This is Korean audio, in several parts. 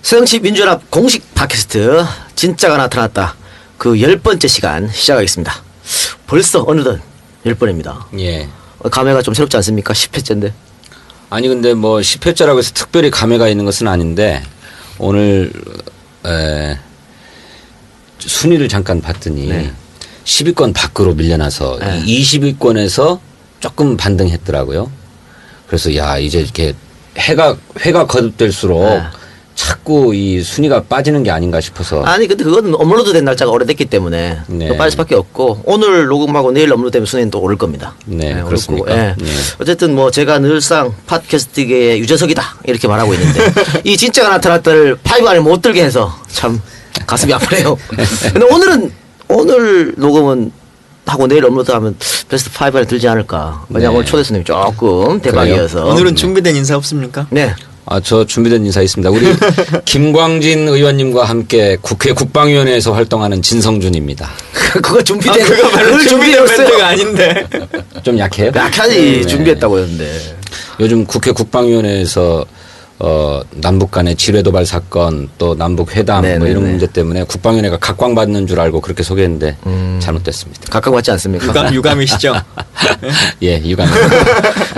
새정치민주연합 공식 팟캐스트 진짜가 나타났다. 그 10번째 시간 시작하겠습니다. 벌써 어느덧 10번입니다. 예. 감회가 좀 새롭지 않습니까? 10회째인데. 아니 근데 뭐 10회째라고 해서 특별히 감회가 있는 것은 아닌데 오늘 순위를 잠깐 봤더니 네. 10위권 밖으로 밀려나서 네. 20위권에서 조금 반등했더라고요. 그래서 야 이제 이렇게 회가 거듭될수록 네. 자꾸 이 순위가 빠지는 게 아닌가 싶어서. 아니 근데 그건 업로드 된 날짜가 오래됐기 때문에 네. 또 빠질 수밖에 없고 오늘 녹음하고 내일 업로드되면 순위는 또 오를 겁니다. 네, 오를 그렇습니까? 거고. 예. 네. 어쨌든 뭐 제가 늘상 팟캐스트계의 유재석이다 이렇게 말하고 있는데 이 진짜가 나타났다를 파이브 안에 못 들게 해서 참 가슴이 아프네요. 근데 오늘 녹음은 하고 내일 업로드하면 베스트 5 안에 들지 않을까. 왜냐하면 네. 오늘 초대 손님이 조금 대박이어서. 오늘은 준비된 인사 없습니까? 네. 저 준비된 인사 있습니다. 우리 김광진 의원님과 함께 국회 국방위원회에서 활동하는 진성준입니다. 그거 준비된. 그거 별로 그걸 준비된 준비했어요. 멘트가 아닌데. 좀 약해요? 약하지. 네. 준비했다고 했는데. 요즘 국회 국방위원회에서 남북 간의 지뢰도발 사건 또 남북 회담 뭐 네네네. 이런 문제 때문에 국방위원회가 각광받는 줄 알고 그렇게 소개했는데 잘못됐습니다. 각광받지 않습니까? 유감이시죠? 예, 유감.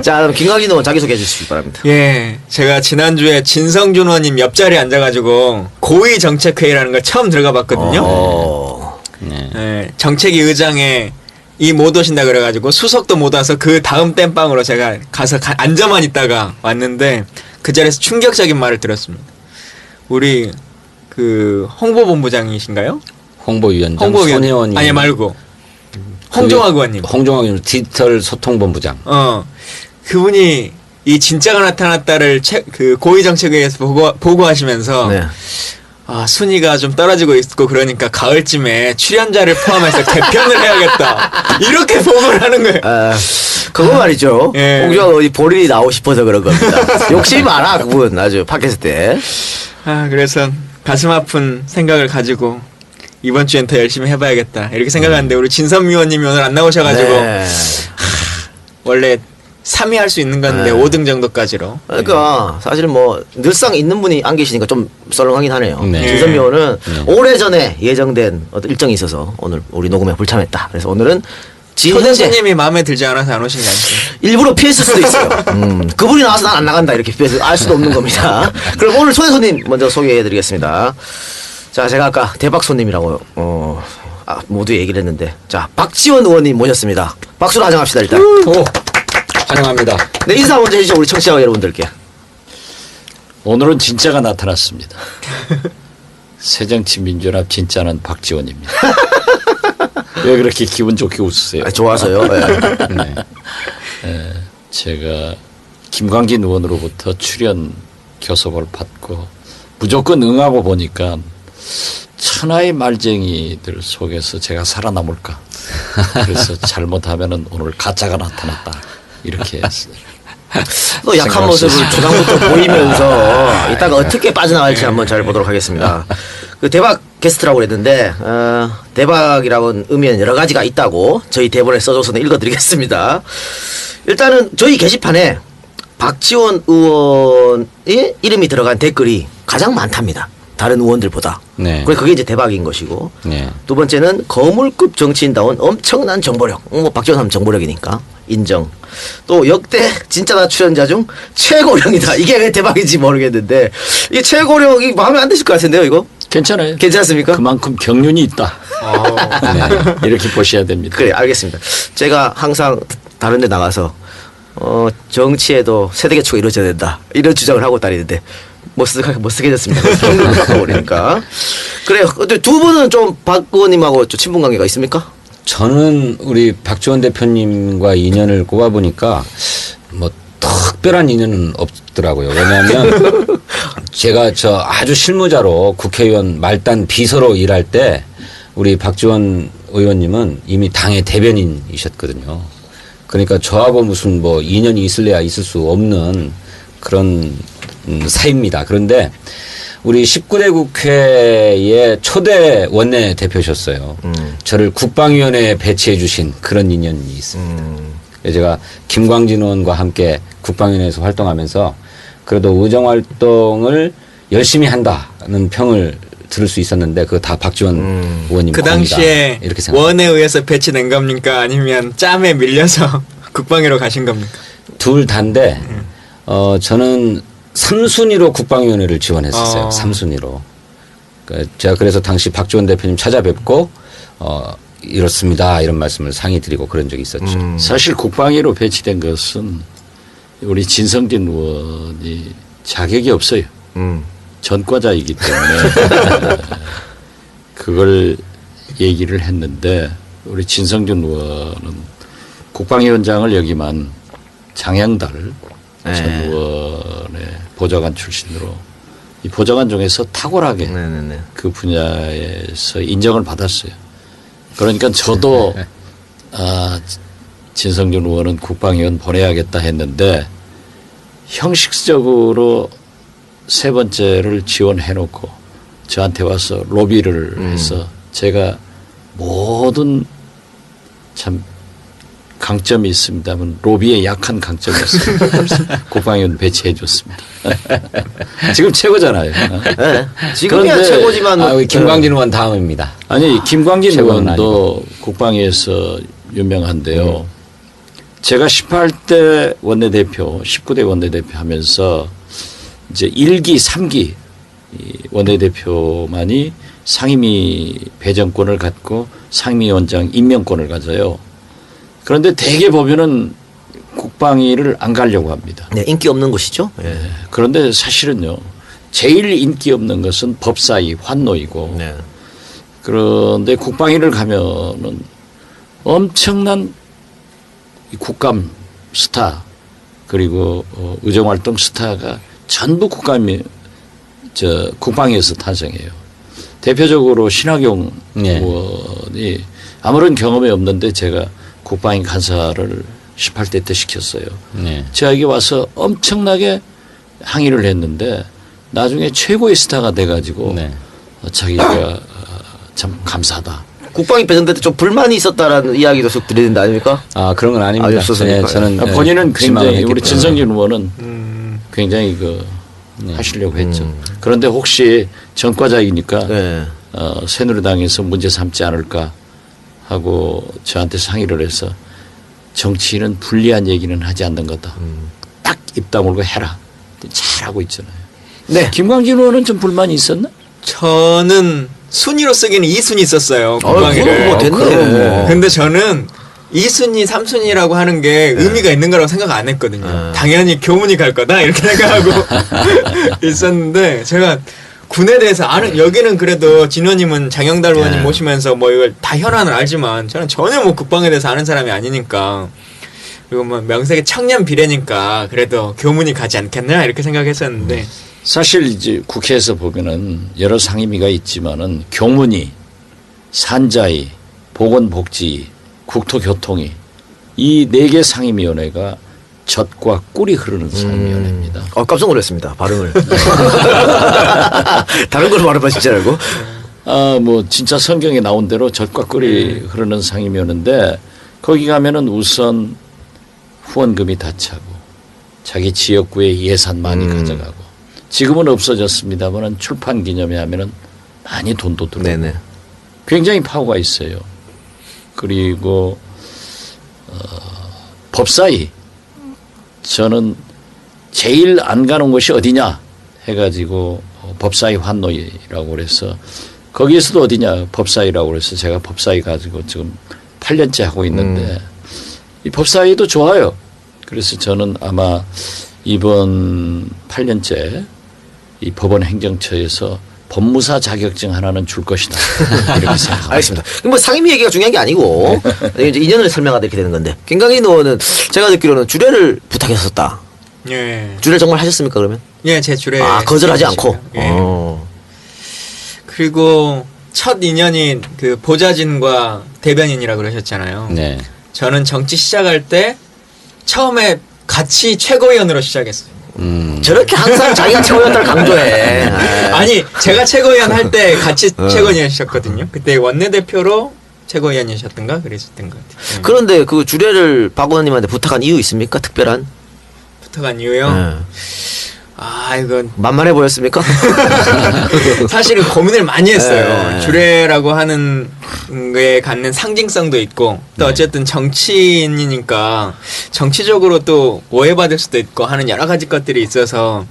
자, 그럼 김광진 의원 자기소개해 주시기 바랍니다. 예, 제가 지난주에 진성준 의원님 옆자리에 앉아가지고 고위정책회의라는 걸 처음 들어가 봤거든요. 네. 예, 정책위 의장에 이 못 오신다 그래가지고 수석도 못 와서 그 다음 땜빵으로 제가 가서 앉아만 있다가 왔는데 그 자리에서 충격적인 말을 들었습니다. 우리 그 홍보본부장이신가요? 홍보위원장 홍보위원 손혜원이 아니 말고 홍종학 의원님. 홍종학 의원 디지털 소통본부장. 그분이 이 진짜가 나타났다를 그 고위정책회의에서 보고하시면서 네. 아, 순위가 좀 떨어지고 있고 그러니까 가을쯤에 출연자를 포함해서 개편을 해야겠다. 이렇게 보고를 하는 거예요. 그거 말이죠. 예. 홍주환 의원이 본인이 나오고 싶어서 그런 겁니다. 욕심이 많아, 그분. 아주 팟캐스트 때. 아, 그래서 가슴 아픈 생각을 가지고 이번 주엔 더 열심히 해봐야겠다. 이렇게 생각하는데 우리 진선 의원님이 오늘 안 나오셔가지고 네. 원래 3위 할 수 있는 건데 네. 5등 정도까지로. 그러니까 사실 뭐 늘상 있는 분이 안 계시니까 좀 썰렁하긴 하네요. 네. 진선미 의원은 오래전에 예정된 어떤 일정이 있어서 오늘 우리 녹음에 불참했다. 그래서 오늘은 초대 현재 손님이 마음에 들지 않아서 안 오신 게 아니죠. 일부러 피했을 수도 있어요. 그분이 나와서 난 안 나간다 이렇게 피해서 알 수도 없는 겁니다. 그럼 오늘 초대 손님 먼저 소개해드리겠습니다. 자, 제가 아까 대박 손님이라고 모두 얘기를 했는데, 자, 박지원 의원님 모셨습니다. 박수로 환영합시다 일단. 오, 환영합니다. 네, 인사 먼저 해주시죠 우리 청취자 여러분들께. 오늘은 진짜가 나타났습니다. 새정치민주연합 진짜는 박지원입니다. 왜 그렇게 기분 좋게 웃으세요? 좋아서요. 네. 네. 제가 김광진 의원으로부터 출연 교섭을 받고 무조건 응하고 보니까 천하의 말쟁이들 속에서 제가 살아남을까. 그래서 잘못하면은 오늘 가짜가 나타났다. 이렇게 했어요. 또 약한 모습을 초장부터 보이면서 이따가 어떻게 빠져나갈지 한번 잘 보도록 하겠습니다. 그 대박 게스트라고 그랬는데 대박이라는 의미는 여러 가지가 있다고 저희 대본에 써줘서 읽어드리겠습니다. 일단은 저희 게시판에 박지원 의원의 이름이 들어간 댓글이 가장 많답니다. 다른 의원들보다. 네. 그래서 그게 이제 대박인 것이고. 네. 두 번째는 거물급 정치인다운 엄청난 정보력. 뭐 박지원 하면 정보력이니까 인정. 또 역대 진짜나 출연자 중 최고령이다. 이게 왜 대박인지 모르겠는데 이 최고령이 마음에 안 드실 것 같은데요, 이거? 괜찮아요. 괜찮습니까? 그만큼 경륜이 있다. 네. 이렇게 보셔야 됩니다. 그래, 알겠습니다. 제가 항상 다른 데 나가서 정치에도 세대 교체가 이루어져야 된다. 이런 주장을 하고 다니는데 못쓰게졌습니다. 평균을 버리니까. 그래요. 근데 두 분은 좀 박 의원님하고 좀 친분 관계가 있습니까? 저는 우리 박지원 대표님과 인연을 꼽아보니까 뭐 특별한 인연은 없더라고요. 왜냐하면 제가 아주 실무자로 국회의원 말단 비서로 일할 때 우리 박지원 의원님은 이미 당의 대변인이셨거든요. 그러니까 저하고 무슨 뭐 인연이 있을래야 있을 수 없는 그런 사이입니다. 그런데 우리 19대 국회의 초대 원내 대표셨어요. 저를 국방위원회에 배치해 주신 그런 인연이 있습니다. 제가 김광진 의원과 함께 국방위원회에서 활동하면서 그래도 의정활동을 열심히 한다는 평을 들을 수 있었는데 그거 다 박지원 의원님 그 공이다. 당시에 이렇게 생각. 원에 의해서 배치된 겁니까? 아니면 짬에 밀려서 국방위로 가신 겁니까? 둘 다인데 저는 3순위로 국방위원회를 지원했었어요. 3순위로. 그러니까 제가 그래서 당시 박지원 대표님 찾아뵙고 이렇습니다 이런 말씀을 상의드리고 그런 적이 있었죠. 사실 국방위로 배치된 것은 우리 진성진 의원이 자격이 없어요. 전과자이기 때문에 그걸 얘기를 했는데 우리 진성준 의원은 국방위원장을 역임한 장양달 전 의원의 보좌관 출신으로 이 보좌관 중에서 탁월하게 네네네. 그 분야에서 인정을 받았어요. 그러니까 저도 진성준 의원은 국방위원 보내야겠다 했는데 형식적으로 세 번째를 지원해놓고 저한테 와서 로비를 해서 제가 모든 참 강점이 있습니다만 로비에 약한 강점이 있습니다. 그래서 국방위원 배치해 줬습니다. 지금 최고잖아요. 네. 지금이야 그런데 최고지만 뭐, 우리 김광진 의원 다음입니다. 아니 김광진 최고는 의원도 국방위에서 유명한데요. 제가 18대 원내대표, 19대 원내대표 하면서 이제 1기, 3기 원내대표만이 상임위 배정권을 갖고 상임위원장 임명권을 가져요. 그런데 대개 보면은 국방위를 안 가려고 합니다. 네, 인기 없는 곳이죠. 예. 그런데 사실은요, 제일 인기 없는 것은 법사위, 환노이고, 네. 그런데 국방위를 가면은 엄청난 이 국감 스타 그리고 의정활동 스타가 전부 국방위에서 탄생해요. 대표적으로 신학용 네. 의원이 아무런 경험이 없는데 제가 국방위 간사를 18대 때 시켰어요. 네. 저에게 와서 엄청나게 항의를 했는데 나중에 최고의 스타가 돼가지고 네. 자기가 참 감사하다. 국방위 배정될 때 좀 불만이 있었다라는 이야기도 쭉 들리는데 아닙니까? 아 그런 건 아닙니다. 없었으니까요. 저는 본인은 실망을 굉장히 했기 우리 때문에. 진성진 의원은 굉장히 하시려고 했죠. 그런데 혹시 전과자이니까 네. 새누리당에서 문제 삼지 않을까 하고 저한테 상의를 해서 정치인은 불리한 얘기는 하지 않는 거다. 딱 입 다물고 해라. 잘하고 있잖아요. 네. 김광진 의원은 좀 불만이 있었나? 저는 순위로 쓰기는 2순위 있었어요. 국방위를. 뭐 됐네. 근데 저는 2순위, 3순위라고 하는 게 의미가 있는 거라고 생각 안 했거든요. 당연히 교문이 갈 거다 이렇게 생각하고 있었는데 제가 군에 대해서 아는 여기는 그래도 진 의원님은 장영달 의원님 모시면서 뭐 이걸 다 현안을 알지만 저는 전혀 뭐 국방에 대해서 아는 사람이 아니니까 그리고 뭐 명색이 청년 비례니까 그래도 교문이 가지 않겠나 이렇게 생각했었는데 사실 이제 국회에서 보면은 여러 상임위가 있지만은 교문위, 산자위, 보건복지, 국토교통위 이 4개 상임위원회가 젖과 꿀이 흐르는 상임위원회입니다. 깜짝 놀랐습니다. 발음을. 다른 걸 말해봐 진짜 알고. 뭐 진짜 성경에 나온 대로 젖과 꿀이 흐르는 상임위원회인데 거기 가면은 우선 후원금이 다 차고 자기 지역구에 예산 많이 가져가고 지금은 없어졌습니다만은 출판 기념회 하면은 많이 돈도 들어오고 네네. 굉장히 파워가 있어요. 그리고 법사위 저는 제일 안 가는 곳이 어디냐 해가지고 법사위 환노이라고 그래서 거기에서도 어디냐 법사위라고 그래서 제가 법사위 가지고 지금 8년째 하고 있는데 이 법사위도 좋아요. 그래서 저는 아마 이번 8년째 이 법원 행정처에서 법무사 자격증 하나는 줄 것이다. 이렇게 생각합니다. 알겠습니다. 그럼 뭐 상임위 얘기가 중요한 게 아니고 이제 인연을 설명하다 이렇게 되는 건데 김광진 의원은 제가 듣기로는 주례를 부탁했었다. 예, 주례 정말 하셨습니까 그러면? 예, 제 줄에 거절하지 않고. 예. 그리고 첫 인연이 그 보좌진과 대변인이라 그러셨잖아요. 네. 저는 정치 시작할 때 처음에 같이 최고위원으로 시작했어요. 저렇게 항상 자기가 최고였다를 강조해. 아니 제가 최고위원 할 때 같이 최고위원이셨거든요. 그때 원내대표로 최고위원이셨던가 그랬었던 것 같아요. 그런데 그 주례를 박 의원님한테 부탁한 이유 있습니까? 특별한? 부탁한 이유요. 아, 이건 만만해 보였습니까? 사실은 고민을 많이 했어요. 네. 주례라고 하는 게 갖는 상징성도 있고 또 어쨌든 정치인이니까 정치적으로 또 오해받을 수도 있고 하는 여러 가지 것들이 있어서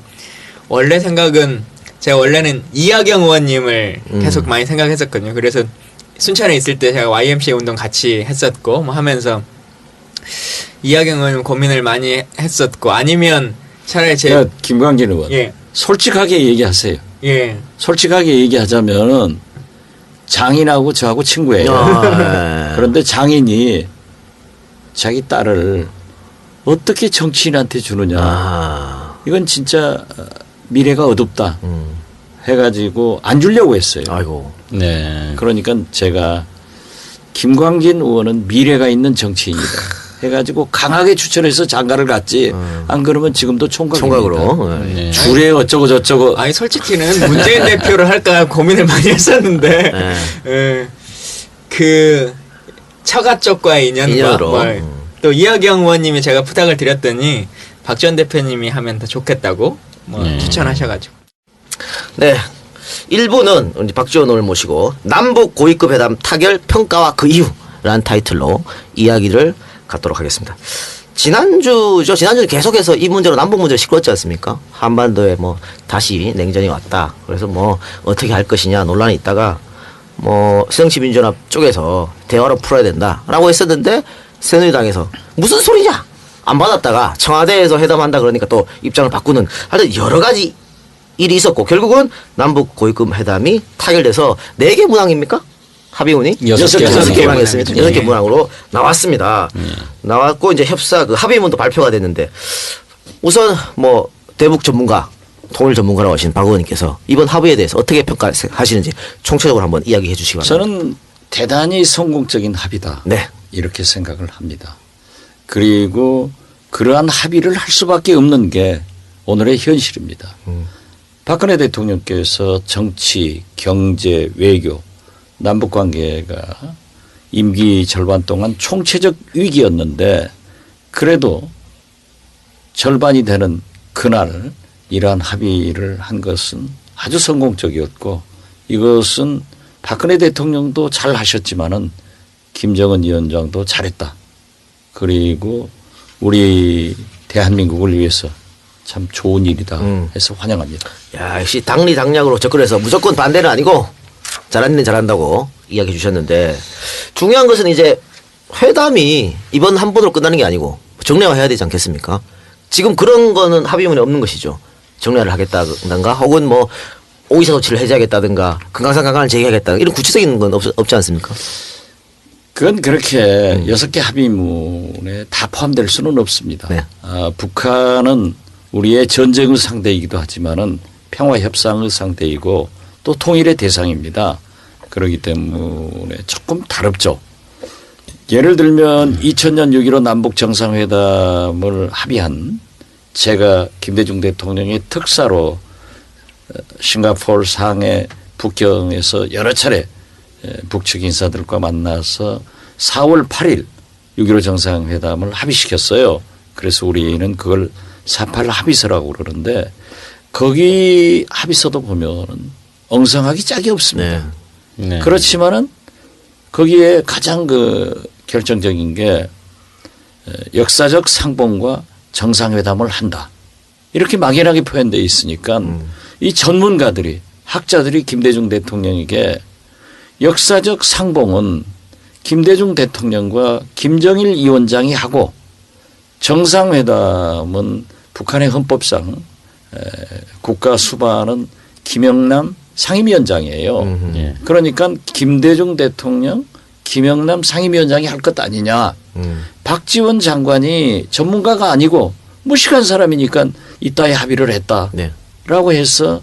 원래 생각은 제가 원래는 이하경 의원님을 계속 많이 생각했었거든요. 그래서 순천에 있을 때 제가 YMCA 운동 같이 했었고 뭐 하면서 이하경 의원님 고민을 많이 했었고 아니면 차라리 그러니까 김광진 의원 예. 솔직하게 얘기하세요. 예. 솔직하게 얘기하자면은 장인하고 저하고 친구예요. 아, 그런데 장인이 자기 딸을 어떻게 정치인한테 주느냐. 아, 이건 진짜 미래가 어둡다 해가지고 안 주려고 했어요. 아이고. 네. 그러니까 제가 김광진 의원은 미래가 있는 정치인이다 해가지고 강하게 추천해서 장가를 갔지. 안 그러면 지금도 총각입니다. 총각으로. 네. 줄에 어쩌고 저쩌고. 아니 솔직히는 문재인 대표를 할까 고민을 많이 했었는데 네. 예, 그 처가 쪽과의 인연과 인연으로. 또 이하경 의원님이 제가 부탁을 드렸더니 박 전 대표님이 하면 더 좋겠다고 뭐 추천하셔가지고 네. 1부는 박지원 의원을 모시고 남북 고위급 회담 타결 평가와 그 이유라는 타이틀로 이야기를 갖도록 하겠습니다. 지난주죠. 지난주는 계속해서 이 문제로 남북 문제를 시끄럽지 않습니까? 한반도에 뭐 다시 냉전이 왔다. 그래서 뭐 어떻게 할 것이냐 논란이 있다가 뭐 새정치민주연합 쪽에서 대화로 풀어야 된다라고 했었는데 새누리당에서 무슨 소리냐 안 받았다가 청와대에서 회담한다 그러니까 또 입장을 바꾸는 하여튼 여러 가지 일이 있었고 결국은 남북 고위급 회담이 타결돼서 4개 문항입니까? 합의문이 여섯 개 여섯 개 문항. 문항이었습니다. 6개 문항으로 나왔습니다. 나왔고 이제 협사 그 합의문도 발표가 됐는데 우선 뭐 대북 전문가 통일 전문가라고 하신 박 의원님께서 이번 합의에 대해서 어떻게 평가하시는지 총체적으로 한번 이야기해 주시기 바랍니다. 저는 대단히 성공적인 합의다. 네. 이렇게 생각을 합니다. 그리고 그러한 합의를 할 수밖에 없는 게 오늘의 현실입니다. 박근혜 대통령께서 정치, 경제, 외교, 남북 관계가 임기 절반 동안 총체적 위기였는데 그래도 절반이 되는 그날 이러한 합의를 한 것은 아주 성공적이었고 이것은 박근혜 대통령도 잘 하셨지만은 김정은 위원장도 잘했다. 그리고 우리 대한민국을 위해서 참 좋은 일이다 해서 환영합니다. 야, 역시 당리당략으로 접근해서 무조건 반대는 아니고 잘하는 데 잘한다고 이야기해 주셨는데 중요한 것은 이제 회담이 이번 한 번으로 끝나는 게 아니고 정례화해야 되지 않겠습니까? 지금 그런 거는 합의문에 없는 것이죠. 정례화를 하겠다든가 혹은 뭐 오이사 조치를 해제하겠다든가 금강산 강간을 재개하겠다든가 이런 구체적인 건 없지 않습니까? 그건 그렇게 6개 합의문에 다 포함될 수는 없습니다. 네. 북한은 우리의 전쟁의 상대이기도 하지만은 평화 협상의 상대이고 또 통일의 대상입니다. 그렇기 때문에 조금 다릅죠. 예를 들면 2000년 6.15 남북 정상회담을 합의한 제가 김대중 대통령의 특사로 싱가포르 상해 북경에서 여러 차례 북측 인사들과 만나서 4월 8일 6.15 정상회담을 합의시켰어요. 그래서 우리는 그걸 4.8 합의서라고 그러는데 거기 합의서도 보면 엉성하기 짝이 없습니다. 네. 그렇지만은 거기에 가장 그 결정적인 게 역사적 상봉과 정상회담을 한다. 이렇게 막연하게 표현되어 있으니까 이 전문가들이 학자들이 김대중 대통령에게 역사적 상봉은 김대중 대통령과 김정일 위원장이 하고 정상회담은 북한의 헌법상 국가 수반은 김영남 상임위원장이에요. 예. 그러니까 김대중 대통령, 김영남 상임위원장이 할 것 아니냐. 박지원 장관이 전문가가 아니고 무식한 사람이니까 이따위 합의를 했다라고 네. 해서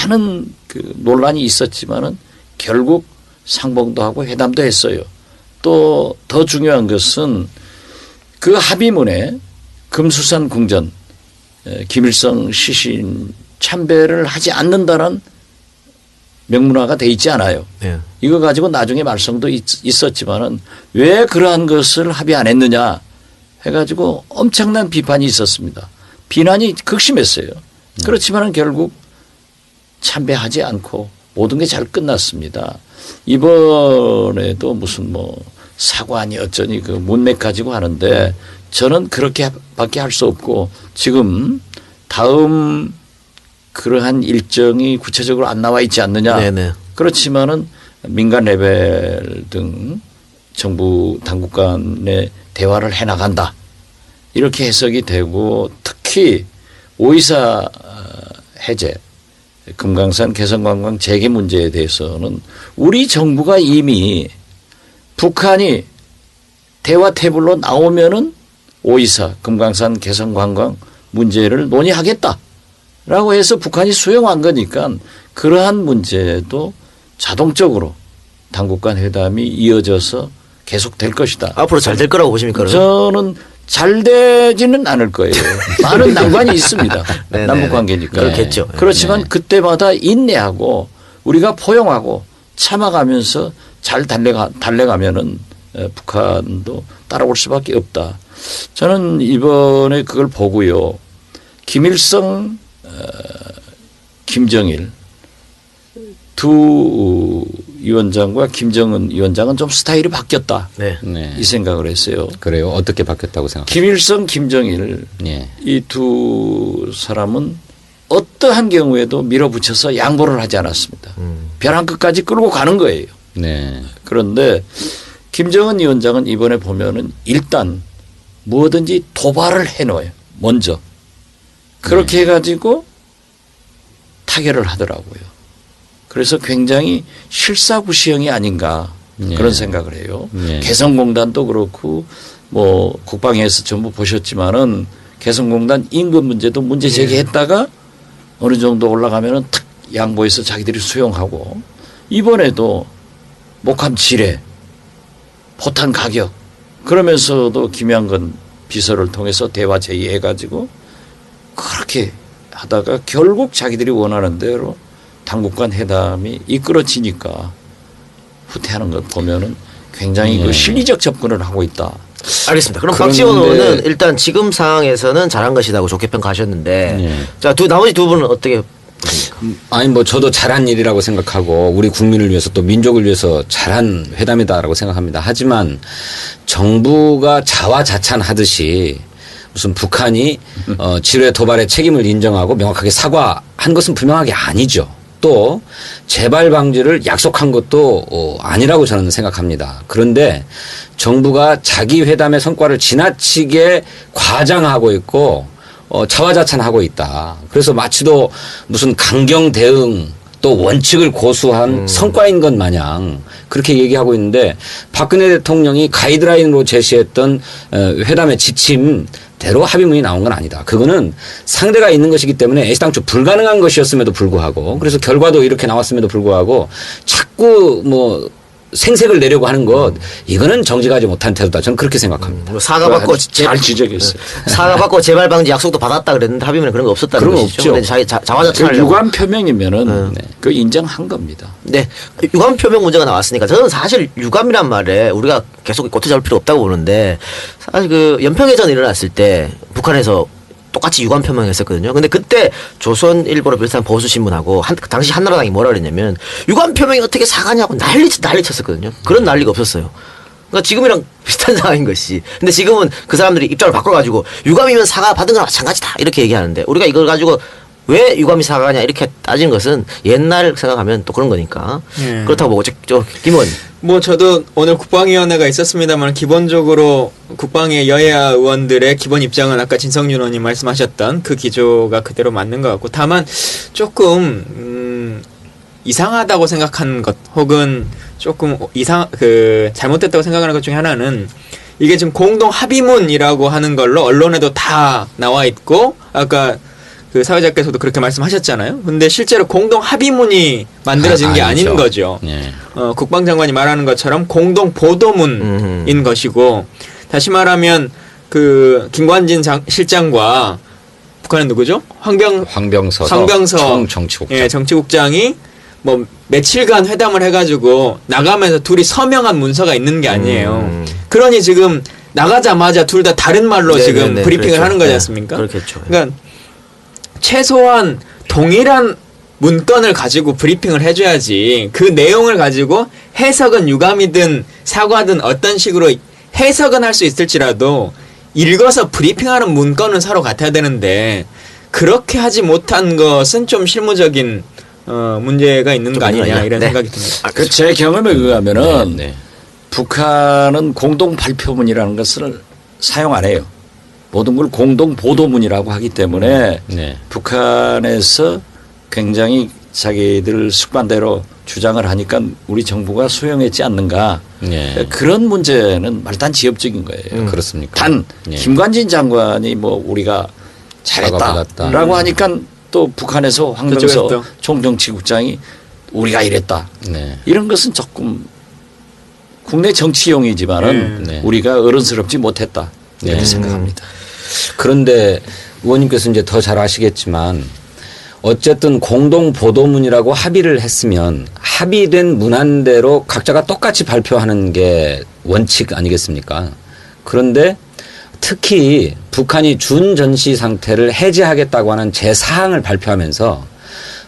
많은 그 논란이 있었지만은 결국 상봉도 하고 회담도 했어요. 또 더 중요한 것은 그 합의문에 금수산 궁전 김일성 시신 참배를 하지 않는다는 명문화가 돼 있지 않아요. 네. 이거 가지고 나중에 말썽도 있었지만은 왜 그러한 것을 합의 안 했느냐 해가지고 엄청난 비판이 있었습니다. 비난이 극심했어요. 그렇지만은 결국 참배하지 않고 모든 게 잘 끝났습니다. 이번에도 무슨 뭐 사관이 어쩌니 그 문맥 가지고 하는데 저는 그렇게밖에 할 수 없고 지금 다음 그러한 일정이 구체적으로 안 나와 있지 않느냐. 네네. 그렇지만은 민간 레벨 등 정부 당국 간의 대화를 해나간다. 이렇게 해석이 되고 특히 오이사 해제, 금강산 개성관광 재개 문제에 대해서는 우리 정부가 이미 북한이 대화 테이블로 나오면은 오이사, 금강산 개성관광 문제를 논의하겠다라고 해서 북한이 수용한 거니까 그러한 문제도 자동적으로 당국 간 회담이 이어져서 계속될 것이다. 앞으로 잘 될 거라고 보십니까? 그러면? 저는 잘 되지는 않을 거예요. 많은 난관이 있습니다. 네네네. 남북 관계니까. 그렇겠죠. 그렇지만 그때마다 인내하고 우리가 포용하고 참아가면서 잘 달래가면은 북한도 따라올 수밖에 없다. 저는 이번에 그걸 보고요. 김일성, 김정일 두 위원장과 김정은 위원장은 좀 스타일이 바뀌었다. 네. 네. 이 생각을 했어요. 그래요. 어떻게 바뀌었다고 생각해요? 김일성, 김정일 예. 이 두 사람은 어떠한 경우에도 밀어붙여서 양보를 하지 않았습니다. 벼랑 끝까지 끌고 가는 거예요. 네. 그런데 김정은 위원장은 이번에 보면은 일단 뭐든지 도발을 해놓아요. 먼저. 그렇게 해가지고 타결을 하더라고요. 그래서 굉장히 실사구시형이 아닌가 그런 생각을 해요. 예. 개성공단도 그렇고 뭐 국방에서 전부 보셨지만은 개성공단 인근 문제도 문제 제기했다가 어느 정도 올라가면은 탁 양보해서 자기들이 수용하고 이번에도 목함 지뢰, 포탄 가격 그러면서도 김양근 비서를 통해서 대화 제의해가지고 그렇게 하다가 결국 자기들이 원하는 대로 당국 간 회담이 이끌어지니까 후퇴하는 것 보면은 굉장히 그 실리적 접근을 하고 있다. 알겠습니다. 그럼 그런데- 박지원 의원은 일단 지금 상황에서는 잘한 것이라고 좋게 평가하셨는데 예. 자, 나머지 두 분은 어떻게 아니 뭐 저도 잘한 일이라고 생각하고 우리 국민을 위해서 또 민족을 위해서 잘한 회담이다라고 생각합니다. 하지만 정부가 자화자찬하듯이 무슨 북한이 지뢰 도발의 책임을 인정하고 명확하게 사과한 것은 분명하게 아니죠. 또 재발 방지를 약속한 것도 아니라고 저는 생각합니다. 그런데 정부가 자기 회담의 성과를 지나치게 과장하고 있고 자화자찬하고 있다. 그래서 마치도 무슨 강경 대응 또 원칙을 고수한 성과인 것 마냥 그렇게 얘기하고 있는데 박근혜 대통령이 가이드라인으로 제시했던 회담의 지침대로 합의문이 나온 건 아니다. 그거는 상대가 있는 것이기 때문에 애시당초 불가능한 것이었음에도 불구하고 그래서 결과도 이렇게 나왔음에도 불구하고 자꾸 뭐 생색을 내려고 하는 것 이거는 정직하지 못한 태도다. 저는 그렇게 생각합니다. 뭐 사과받고 잘 지적했어요. 사과받고 재발 방지 약속도 받았다 그랬는데 합의문에 그런 거 없었다는 그런 거 것이죠. 없죠. 근데 자기 그 자화자찬하려고. 유감 표명이면은 그 인정한 겁니다. 네. 유감 표명 문제가 나왔으니까 저는 사실 유감이란 말에 우리가 계속 꼬투리 잡을 필요 없다고 보는데 사실 그 연평해전 일어났을 때 북한에서 똑같이 유감 표명했었거든요. 근데 그때 조선일보를 비롯한 보수신문하고 당시 한나라당이 뭐라 그랬냐면 유감 표명이 어떻게 사과냐고 난리 쳤었거든요. 그런 난리가 없었어요. 그러니까 지금이랑 비슷한 상황인 것이. 근데 지금은 그 사람들이 입장을 바꿔가지고 유감이면 사과 받은 거나 마찬가지다 이렇게 얘기하는데 우리가 이걸 가지고 왜 유감이 사과냐 이렇게 따지는 것은 옛날 생각하면 또 그런 거니까 예. 그렇다고 보고 김 의원. 뭐 저도 오늘 국방위원회가 있었습니다만 기본적으로 국방위 여야 의원들의 기본 입장은 아까 진성준 의원님 말씀하셨던 그 기조가 그대로 맞는 것 같고 다만 조금 이상하다고 생각하는 것 혹은 조금 잘못됐다고 생각하는 것 중에 하나는 이게 지금 공동 합의문이라고 하는 걸로 언론에도 다 나와 있고 아까 그 사회자께서도 그렇게 말씀하셨잖아요. 근데 실제로 공동 합의문이 만들어진 게 아니죠. 아닌 거죠. 예. 국방장관이 말하는 것처럼 공동 보도문인 것이고 다시 말하면 그 김관진 실장과 북한은 누구죠? 황병서 정치국장. 예, 정치국장이 뭐 며칠간 회담을 해가지고 나가면서 둘이 서명한 문서가 있는 게 아니에요. 그러니 지금 나가자마자 둘 다 다른 말로 지금 브리핑을 그렇죠. 하는 거지 않습니까? 그렇겠죠. 그러니까 최소한 동일한 문건을 가지고 브리핑을 해줘야지 그 내용을 가지고 해석은 유감이든 사과든 어떤 식으로 해석은 할 수 있을지라도 읽어서 브리핑하는 문건은 서로 같아야 되는데 그렇게 하지 못한 것은 좀 실무적인 문제가 있는 거 아니냐 이런 네. 생각이 듭니다. 그 제 경험에 의하면은 네. 북한은 공동 발표문이라는 것을 사용 안 해요. 모든 걸 공동 보도문이라고 하기 때문에 네. 북한에서 굉장히 자기들 습관대로 주장을 하니까 우리 정부가 수용했지 않는가. 네. 그런 문제는 말단 지엽적인 거예요. 그렇습니까? 단 예. 김관진 장관이 뭐 우리가 사과받았다. 잘했다라고 하니까 또 북한에서 황병서 그쪽에서 또. 총정치국장이 우리가 이랬다. 네. 이런 것은 조금 국내 정치용이지만은 네. 우리가 어른스럽지 못했다 이렇게 네. 생각합니다. 그런데 의원님께서 이제 더 잘 아시겠지만 어쨌든 공동 보도문이라고 합의를 했으면 합의된 문안대로 각자가 똑같이 발표하는 게 원칙 아니겠습니까? 그런데 특히 북한이 준전시 상태를 해제하겠다고 하는 제4항을 발표하면서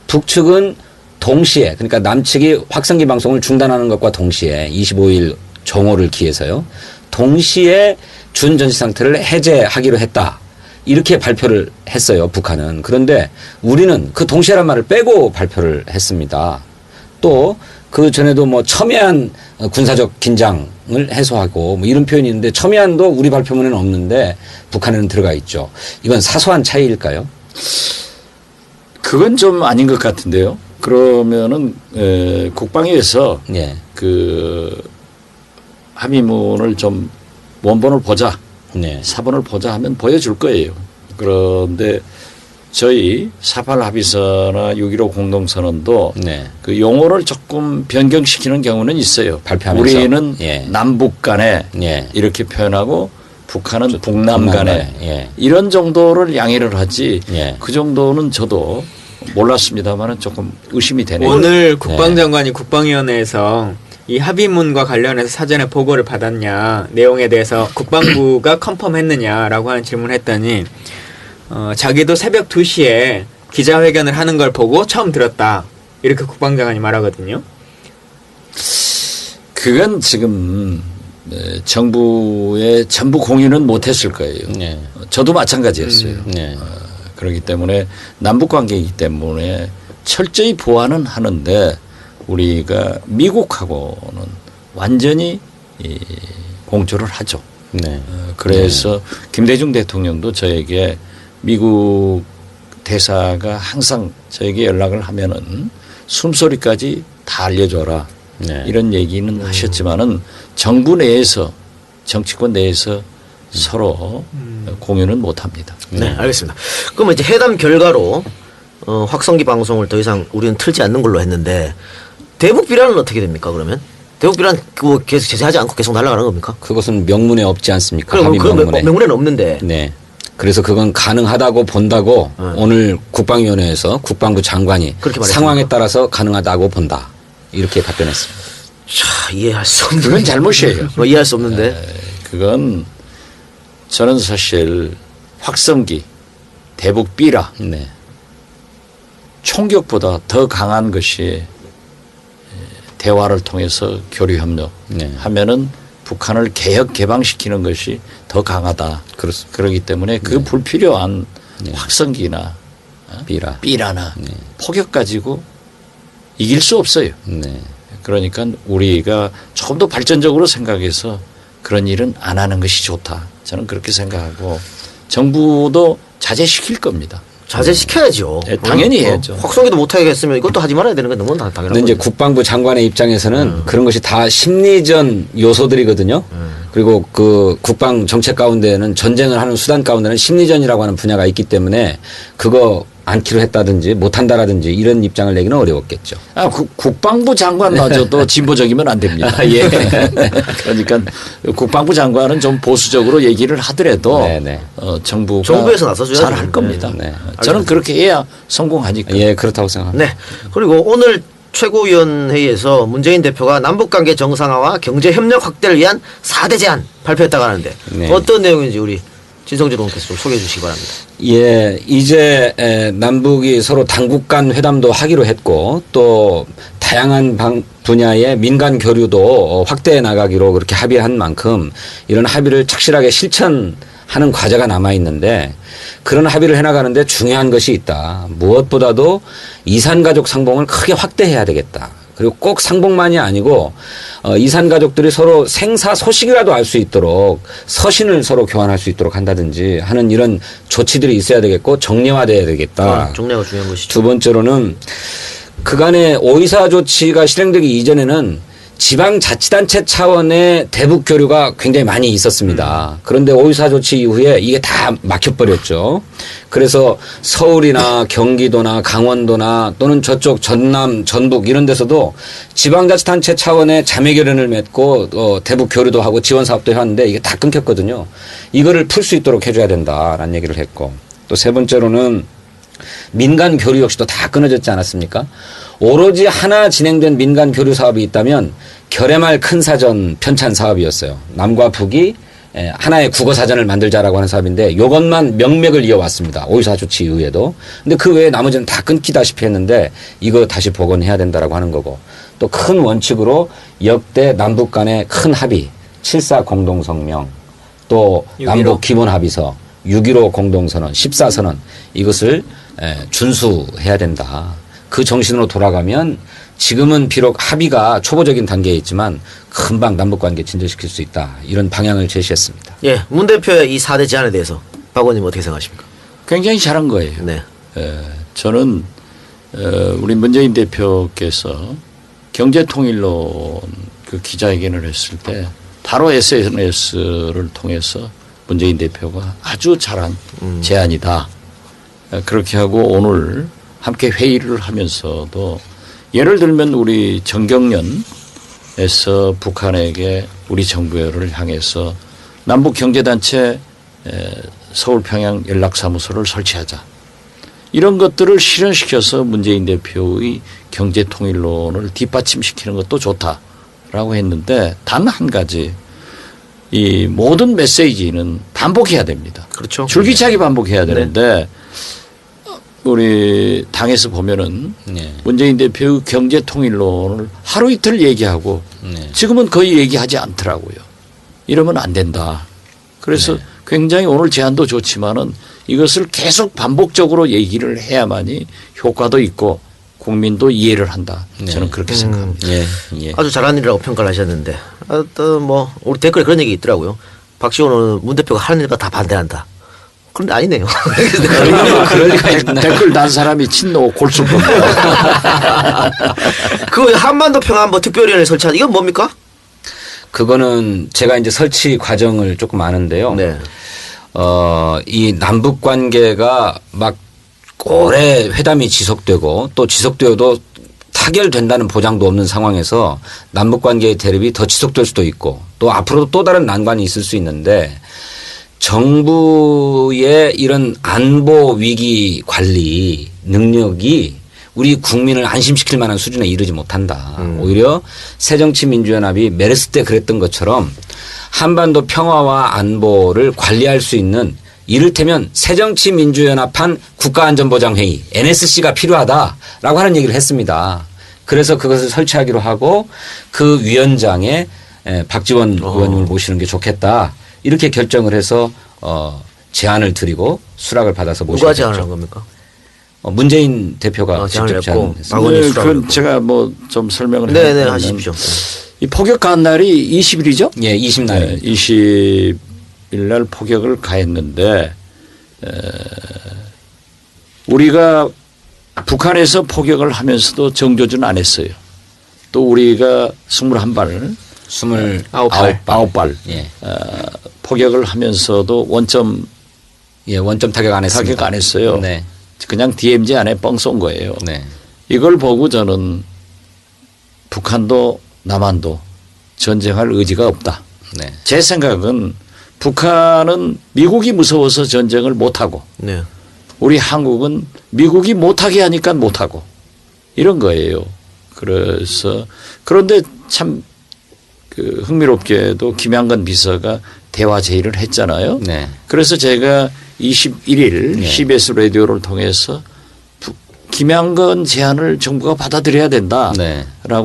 북측은 동시에 그러니까 남측이 확성기 방송을 중단하는 것과 동시에 25일 정오를 기해서요. 동시에 준전시 상태를 해제하기로 했다. 이렇게 발표를 했어요. 북한은. 그런데 우리는 그 동시에란 말을 빼고 발표를 했습니다. 또 그 전에도 뭐 첨예한 군사적 긴장을 해소하고 뭐 이런 표현이 있는데 첨예한도 우리 발표문에는 없는데 북한에는 들어가 있죠. 이건 사소한 차이일까요? 그건 좀 아닌 것 같은데요. 그러면은 국방위에서 예. 그 합의문을 좀 원본을 보자, 네. 사본을 보자 하면 보여줄 거예요. 그런데 저희 4.8 합의서나 6.15 공동선언도 네. 그 용어를 조금 변경시키는 경우는 있어요. 발표하면서. 우리는 예. 남북 간에 예. 이렇게 표현하고 북한은 북남 간에 예. 이런 정도를 양해를 하지 예. 그 정도는 저도 몰랐습니다만은 조금 의심이 되네요. 오늘 국방장관이 국방위원회에서 이 합의문과 관련해서 사전에 보고를 받았냐 내용에 대해서 국방부가 컨펌했느냐라고 하는 질문을 했더니 자기도 새벽 2시에 기자회견을 하는 걸 보고 처음 들었다 이렇게 국방장관이 말하거든요. 그건 지금 정부의 전부 공유는 못했을 거예요. 네. 저도 마찬가지였어요. 네. 그렇기 때문에 남북 관계이기 때문에 철저히 보완은 하는데 우리가 미국하고는 완전히 공조를 하죠. 네. 그래서 김대중 대통령도 저에게 미국 대사가 항상 저에게 연락을 하면은 숨소리까지 다 알려줘라. 네. 이런 얘기는 하셨지만은 정부 내에서 정치권 내에서 서로 공유는 못 합니다. 네, 알겠습니다. 그러면 이제 회담 결과로 확성기 방송을 더 이상 우리는 틀지 않는 걸로 했는데 대북 비란은 어떻게 됩니까? 그러면 대북 비란 그거 계속 제재하지 않고 계속 날아가는 겁니까? 그것은 명문에 없지 않습니까? 그럼 합의 그 명문에. 명문에는 없는데. 네. 그래서 그건 가능하다고 본다고 오늘 국방위원회에서 국방부 장관이 그렇게 말했습니까? 상황에 따라서 가능하다고 본다. 이렇게 답변했습니다. 자, 이해할 수 없는. 그건 잘못이에요. 뭐 이해할 수 없는데. 그건 저는 사실 확성기, 대북 비라 네. 총격보다 더 강한 것이 대화를 통해서 교류 협력 네. 하면은 북한을 개혁 개방시키는 것이 더 강하다. 그렇습니다. 그렇기 때문에 그 불필요한 확성기나 비라. 비라나 폭격 가지고 이길 수 없어요. 네. 그러니까 우리가 조금 더 발전적으로 생각해서 그런 일은 안 하는 것이 좋다. 저는 그렇게 생각하고 정부도 자제시킬 겁니다. 자제시켜야죠. 네, 당연히 해야죠. 확성기도 못하게 했으면 이것도 하지 말아야 되는 건 너무 당연한 근데 이제 거죠. 국방부 장관의 입장에서는 그런 것이 다 심리전 요소들이거든요. 그리고 그 국방 정책 가운데는 전쟁을 하는 수단 가운데는 심리전이라고 하는 분야가 있기 때문에 그거 않기로 했다든지 못한다라든지 이런 입장을 내기는 어려웠겠죠. 국방부 장관마저도 진보적이면 안 됩니다. 예. 그러니까 국방부 장관은 좀 보수적으로 얘기를 하더라도 네네. 정부가 정부에서 나서줘야죠. 잘 할 겁니다. 네. 저는 그렇게 해야 성공하니까. 예, 그렇다고 생각합니다. 네. 그리고 오늘 최고위원회의에서 문재인 대표가 남북관계 정상화와 경제협력 확대를 위한 4대 제안 발표했다고 하는데 네. 어떤 내용인지 우리 진성재 의원께서 좀 소개해 주시기 바랍니다. 예, 이제 남북이 서로 당국 간 회담도 하기로 했고 또 다양한 분야의 민간 교류도 확대해 나가기로 그렇게 합의한 만큼 이런 합의를 착실하게 실천하는 과제가 남아 있는데 그런 합의를 해나가는데 중요한 것이 있다. 무엇보다도 이산가족 상봉을 크게 확대해야 되겠다. 그리고 꼭 상봉만이 아니고 이산가족들이 서로 생사 소식이라도 알 수 있도록 서신을 서로 교환할 수 있도록 한다든지 하는 이런 조치들이 있어야 되겠고 정례화돼야 되겠다. 정례가 중요한 것이죠. 두 번째로는 그간의 오이사 조치가 실행되기 이전에는 지방자치단체 차원의 대북 교류가 굉장히 많이 있었습니다. 그런데 오이사 조치 이후에 이게 다 막혀버렸죠. 그래서 서울이나 경기도나 강원도나 또는 저쪽 전남, 전북 이런 데서도 지방자치단체 차원의 자매결연을 맺고 대북 교류도 하고 지원 사업도 해왔는데 이게 다 끊겼거든요. 이거를 풀 수 있도록 해줘야 된다라는 얘기를 했고 또 세 번째로는 민간 교류 역시도 다 끊어졌지 않았습니까? 오로지 하나 진행된 민간 교류 사업이 있다면 결의말 큰 사전 편찬 사업이었어요. 남과 북이 하나의 국어 사전을 만들자라고 하는 사업인데 이것만 명맥을 이어왔습니다. 오이사 조치 이후에도. 근데 그 외에 나머지는 다 끊기다시피 했는데 이거 다시 복원해야 된다라고 하는 거고 또 큰 원칙으로 역대 남북 간의 큰 합의 7.4 공동성명 또 6.15. 남북 기본합의서 6.15 공동선언 14선언 이것을 준수해야 된다. 그 정신으로 돌아가면 지금은 비록 합의가 초보적인 단계에 있지만 금방 남북관계 진전시킬 수 있다. 이런 방향을 제시했습니다. 예, 문 대표의 이 4대 제안에 대해서 박 의원님 어떻게 생각하십니까? 굉장히 잘한 거예요. 네. 저는 우리 문재인 대표께서 경제통일론 그 기자회견을 했을 때 바로 SNS를 통해서 문재인 대표가 아주 잘한 제안이다. 그렇게 하고 오늘 함께 회의를 하면서도 예를 들면 우리 정경련에서 북한에게 우리 정부를 향해서 남북경제단체 서울평양 연락사무소를 설치하자. 이런 것들을 실현시켜서 문재인 대표의 경제통일론을 뒷받침시키는 것도 좋다라고 했는데 단 한 가지 이 모든 메시지는 반복해야 됩니다. 그렇죠. 줄기차게 반복해야 되는데 우리 당에서 보면은 네. 문재인 대표의 경제통일론을 하루 이틀 얘기하고 네. 지금은 거의 얘기하지 않더라고요. 이러면 안 된다. 그래서 굉장히 오늘 제안도 좋지만은 이것을 계속 반복적으로 얘기를 해야만이 효과도 있고 국민도 이해를 한다. 저는 그렇게 생각합니다. 예, 예. 아주 잘한 일이라고 평가를 하셨는데 또 뭐 우리 댓글에 그런 얘기 있더라고요. 박지원은 문 대표가 하는 일과 다 반대한다. 그런데 아니네요. 그럴 리가 있나. 댓글 단 사람이 친노 골수 겁니다. 그 한반도 평화안보 특별위원회 설치한 이건 뭡니까? 그거는 제가 이제 설치 과정을 조금 아는데요. 네. 이 남북 관계가 막 오래 회담이 지속되고 또 지속되어도 타결된다는 보장도 없는 상황에서 남북 관계의 대립이 더 지속될 수도 있고 또 앞으로도 또 다른 난관이 있을 수 있는데 정부의 이런 안보 위기 관리 능력이 우리 국민을 안심시킬 만한 수준에 이르지 못한다. 오히려 새정치민주연합이 메르스 때 그랬던 것처럼 한반도 평화와 안보를 관리할 수 있는 이를테면 새정치민주연합한 국가안전보장회의 NSC가 필요하다라고 하는 얘기를 했습니다. 그래서 그것을 설치하기로 하고 그 위원장에 박지원 의원님을 모시는 게 좋겠다. 이렇게 결정을 해서 제안을 드리고 수락을 받아서 누가 모시게 제안을 됐죠. 한 겁니까? 문재인 대표가 제안을 직접 했고 제안했습니다. 박 의원님 네, 수락을 그건 했고. 제가 뭐 좀 설명을 네네 하면 하십시오. 이 포격 가한 날이 20일이죠? 예, 20날. 20일 날 포격을 가했는데 우리가 북한에서 포격을 하면서도 정조준 안 했어요. 또 우리가 21발 29발. 예. 포격을 하면서도 원점 타격 안 했습니다. 타격 안 했어요. 네. 그냥 DMZ 안에 뻥 쏜 거예요. 네. 이걸 보고 저는 북한도 남한도 전쟁할 의지가 없다. 네. 제 생각은 북한은 미국이 무서워서 전쟁을 못하고 네. 우리 한국은 미국이 못하게 하니까 못하고 이런 거예요. 그래서 그런데 참 그 흥미롭게도 김양건 비서가 대화 제의를 했잖아요. 네. 그래서 제가 21일 네. CBS 라디오를 통해서 김양건 제안을 정부가 받아들여야 된다라고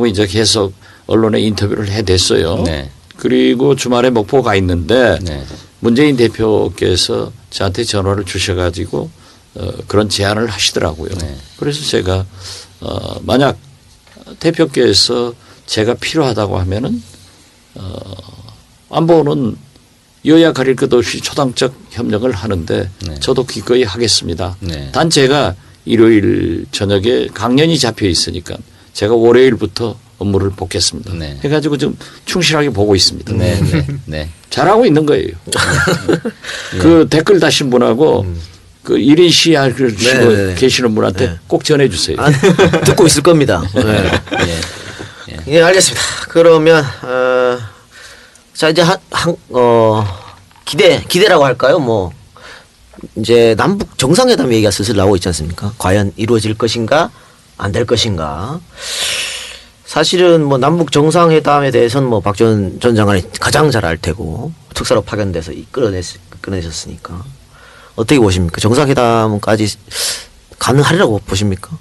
네. 이제 계속 언론에 인터뷰를 해댔어요. 네. 그리고 주말에 목포 가 있는데 네. 문재인 대표께서 저한테 전화를 주셔가지고 그런 제안을 하시더라고요. 네. 그래서 제가 만약 대표께서 제가 필요하다고 하면은 안보는 여야 가릴 것 없이 초당적 협력을 하는데 네. 저도 기꺼이 하겠습니다. 네. 단 제가 일요일 저녁에 강연이 잡혀 있으니까 제가 월요일부터 업무를 복겠습니다. 네. 해가지고 좀 충실하게 보고 있습니다. 네. 네. 네. 잘하고 있는 거예요. 그 댓글 다신 분하고 그 1인 시위하시고 네, 네. 계시는 분한테 네. 꼭 전해주세요. 아, 듣고 있을 겁니다. 네. 네. 예, 알겠습니다. 그러면 자 이제 기대라고 할까요? 뭐 이제 남북 정상회담 얘기가 슬슬 나오고 있지 않습니까? 과연 이루어질 것인가 안 될 것인가? 사실은 뭐 남북 정상회담에 대해서는 뭐 박지원 전 장관이 가장 잘 알 테고 특사로 파견돼서 끌어내셨으니까 어떻게 보십니까? 정상회담까지 가능하리라고 보십니까?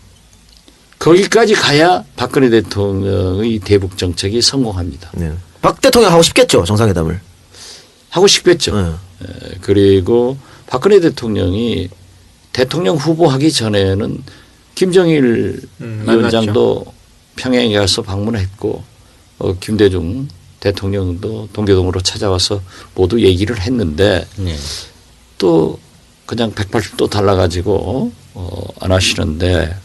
거기까지 가야 박근혜 대통령의 대북 정책이 성공합니다. 네. 박 대통령 하고 싶겠죠 정상회담을. 하고 싶겠죠. 네. 그리고 박근혜 대통령이 대통령 후보하기 전에는 김정일 위원장도 평양에 가서 방문했고 김대중 대통령도 동교동으로 찾아와서 모두 얘기를 했는데 네. 또 그냥 180도 달라가지고 안 하시는데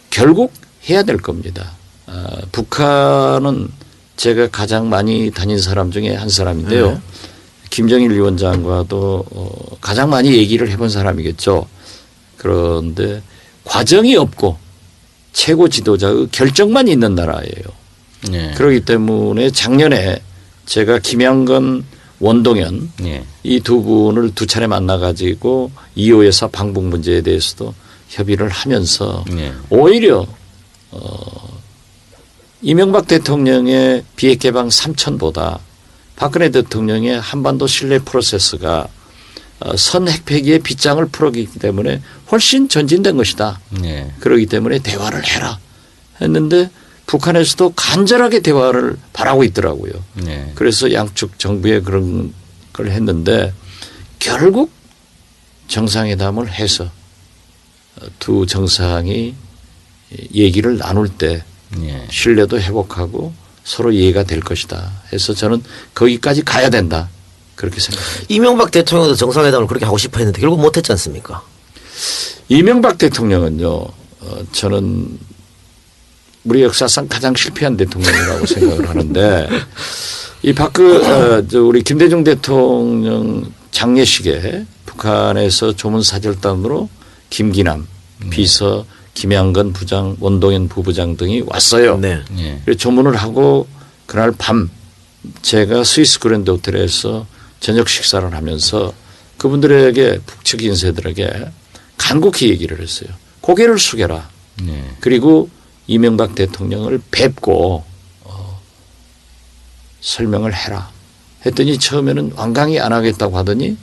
결국 해야 될 겁니다. 북한은 제가 가장 많이 다닌 사람 중에 한 사람인데요. 네. 김정일 위원장과도 가장 많이 얘기를 해본 사람이겠죠. 그런데 과정이 없고 최고 지도자의 결정만 있는 나라예요. 네. 그렇기 때문에 작년에 제가 김양건, 원동현 네. 이 두 분을 두 차례 만나가지고 2호 여사 방북 문제에 대해서도 협의를 하면서 네. 오히려 이명박 대통령의 비핵개방 3천보다 박근혜 대통령의 한반도 신뢰 프로세스가 선 핵폐기의 빗장을 풀었기 때문에 훨씬 전진된 것이다. 네. 그렇기 때문에 대화를 해라 했는데 북한에서도 간절하게 대화를 바라고 있더라고요. 네. 그래서 양측 정부에 그런 걸 했는데 결국 정상회담을 해서 두 정상이 얘기를 나눌 때 네. 신뢰도 회복하고 서로 이해가 될 것이다 해서 저는 거기까지 가야 된다 그렇게 생각합니다. 이명박 대통령도 정상회담을 그렇게 하고 싶어 했는데 결국 못했지 않습니까? 이명박 대통령은요 저는 우리 역사상 가장 실패한 대통령이라고 생각을 하는데 이 우리 김대중 대통령 장례식에 북한에서 조문사절단으로 김기남 비서 김양건 부장 원동현 부부장 등이 왔어요. 네. 네. 그래서 조문을 하고 그날 밤 제가 스위스 그랜드 호텔에서 저녁 식사를 하면서 그분들에게 북측 인사들에게 간곡히 얘기를 했어요. 고개를 숙여라. 네. 그리고 이명박 대통령을 뵙고 설명을 해라. 했더니 처음에는 완강히 안 하겠다고 하더니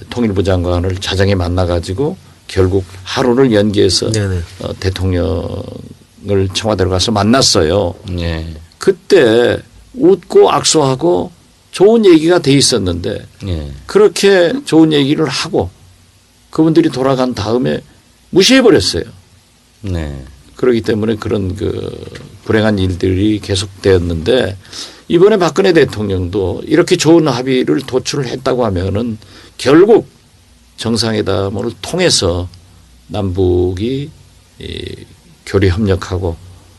통일부 장관을 자정에 만나가지고 결국 하루를 연기해서 네네. 대통령을 청와대로 가서 만났어요. 네. 그때 웃고 악수하고 좋은 얘기가 돼 있었는데 네. 그렇게 좋은 얘기를 하고 그분들이 돌아간 다음에 무시해버렸어요. 네. 그렇기 때문에 그런 불행한 일들이 계속되었는데 이번에 박근혜 대통령도 이렇게 좋은 합의를 도출을 했다고 하면은 결국 정상회담을 통해서 남북이 교류 협력하고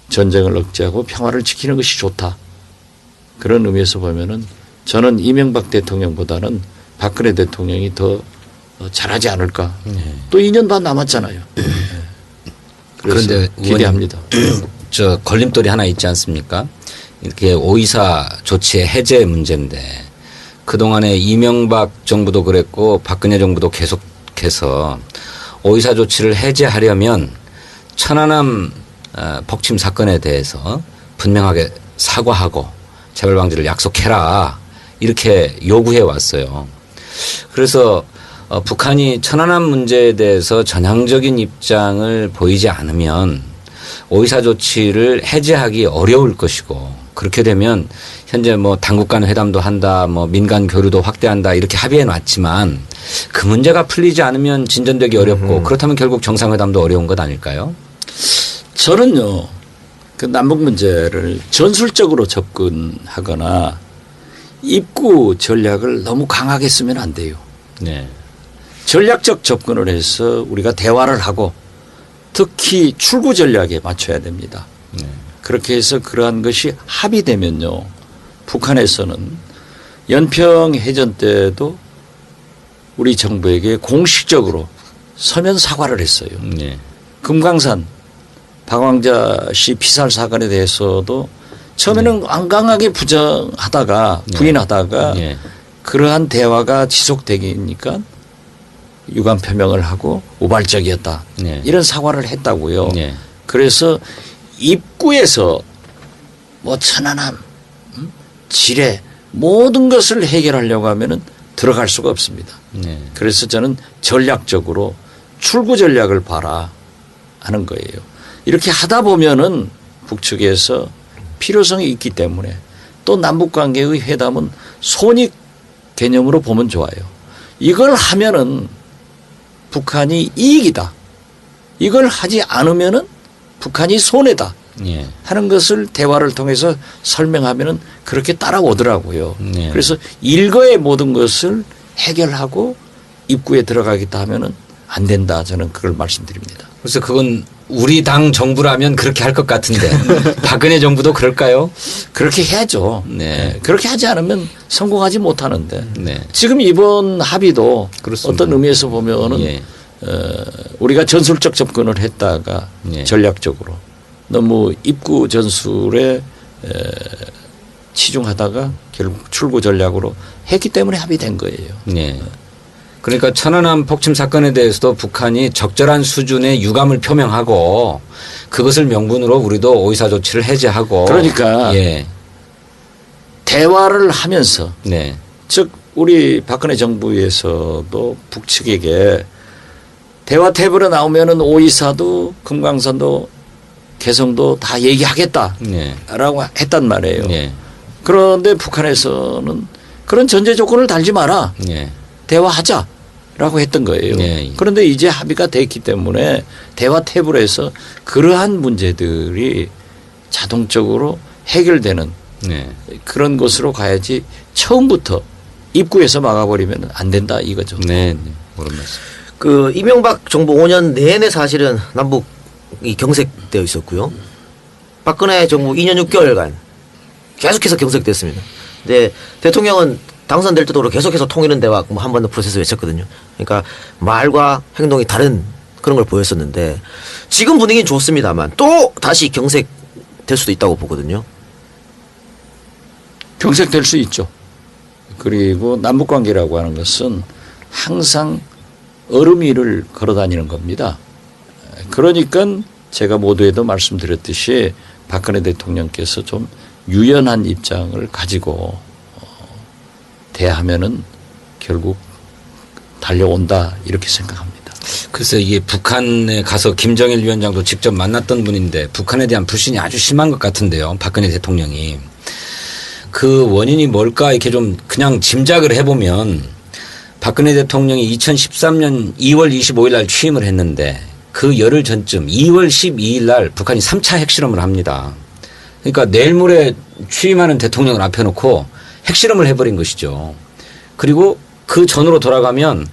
전쟁을 억제하고 평화를 지키는 것이 좋다. 그런 의미에서 보면은 저는 이명박 대통령보다는 박근혜 대통령이 더 잘하지 않을까. 또 2년 반 남았잖아요. 그래서 그런데 기대합니다. 저 걸림돌이 하나 있지 않습니까? 이렇게 5.24 조치의 해제 문제인데 그동안에 이명박 정부도 그랬고 박근혜 정부도 계속해서 5.24 조치를 해제하려면 천안함 폭침 사건에 대해서 분명하게 사과하고 재발 방지를 약속해라 이렇게 요구해 왔어요. 그래서 북한이 천안함 문제에 대해서 전향적인 입장을 보이지 않으면 오이사 조치를 해제하기 어려울 것이고 그렇게 되면 현재 뭐 당국 간 회담도 한다, 뭐 민간 교류도 확대한다 이렇게 합의해 놨지만 그 문제가 풀리지 않으면 진전되기 어렵고 그렇다면 결국 정상회담도 어려운 것 아닐까요? 저는요, 그 남북 문제를 전술적으로 접근하거나 입구 전략을 너무 강하게 쓰면 안 돼요. 네. 전략적 접근을 해서 우리가 대화를 하고 특히 출구 전략에 맞춰야 됩니다. 네. 그렇게 해서 그러한 것이 합의되면요. 북한에서는 연평 해전 때도 우리 정부에게 공식적으로 서면 사과를 했어요. 네. 금강산 박왕자 씨 피살 사건에 대해서도 처음에는 완강하게 부정하다가 부인하다가 네. 그러한 대화가 지속되니까 유감 표명을 하고 우발적이었다. 네. 이런 사과를 했다고요. 네. 그래서 입구에서 뭐 천안함, 지뢰 모든 것을 해결하려고 하면은 들어갈 수가 없습니다. 네. 그래서 저는 전략적으로 출구 전략을 봐라 하는 거예요. 이렇게 하다 보면은 북측에서 필요성이 있기 때문에 또 남북 관계의 회담은 손익 개념으로 보면 좋아요. 이걸 하면은 북한이 이익이다. 이걸 하지 않으면은 북한이 손해다. 네. 하는 것을 대화를 통해서 설명하면은 그렇게 따라오더라고요. 네. 그래서 일거의 모든 것을 해결하고 입구에 들어가겠다 하면은 안 된다. 저는 그걸 말씀드립니다. 그래서 그건 우리 당 정부라면 그렇게 할 것 같은데 박근혜 정부도 그럴까요? 그렇게 해야죠. 네. 그렇게 하지 않으면 성공하지 못하는데 네. 지금 이번 합의도 그렇습니다. 어떤 의미에서 보면은 예. 우리가 전술적 접근을 했다가 예. 전략적으로 너무 입구 전술에 치중하다가 결국 출구 전략으로 했기 때문에 합의된 거예요. 네. 그러니까 천안함 폭침 사건에 대해서도 북한이 적절한 수준의 유감을 표명하고 그것을 명분으로 우리도 오이사 조치를 해제하고 그러니까 예. 대화를 하면서 네. 즉 우리 박근혜 정부에서도 북측에게 대화 테이블에 나오면은 오이사도 금강산도 개성도 다 얘기하겠다라고 네. 했단 말이에요. 네. 그런데 북한에서는 그런 전제 조건을 달지 마라. 네. 대화하자라고 했던 거예요. 네. 그런데 이제 합의가 됐기 때문에 대화 테이블에서 그러한 문제들이 자동적으로 해결되는 네. 그런 곳으로 가야지 처음부터 입구에서 막아버리면 안 된다 이거죠. 네. 네. 그런 말씀. 그 이명박 정부 5년 내내 사실은 남북이 경색되어 있었고요. 박근혜 정부 2년 6개월간 계속해서 경색됐습니다. 근데 대통령은 당선될 때도 계속해서 통일은 대화 한 번 더 프로세스 외쳤거든요. 그러니까 말과 행동이 다른 그런 걸 보였었는데 지금 분위기는 좋습니다만 또 다시 경색될 수도 있다고 보거든요. 경색될 수 있죠. 그리고 남북관계라고 하는 것은 항상 얼음 위를 걸어다니는 겁니다. 그러니까 제가 모두에도 말씀드렸듯이 박근혜 대통령께서 좀 유연한 입장을 가지고 대하면은 결국 달려온다 이렇게 생각합니다. 글쎄 이게 북한에 가서 김정일 위원장도 직접 만났던 분인데 북한에 대한 불신이 아주 심한 것 같은데요. 박근혜 대통령이. 그 원인이 뭘까 이렇게 좀 그냥 짐작을 해보면 박근혜 대통령이 2013년 2월 25일 날 취임을 했는데 그 열흘 전쯤 2월 12일 날 북한이 3차 핵실험을 합니다. 그러니까 내일 모레 취임하는 대통령을 앞에 놓고 핵실험을 해버린 것이죠. 그리고 그 전으로 돌아가면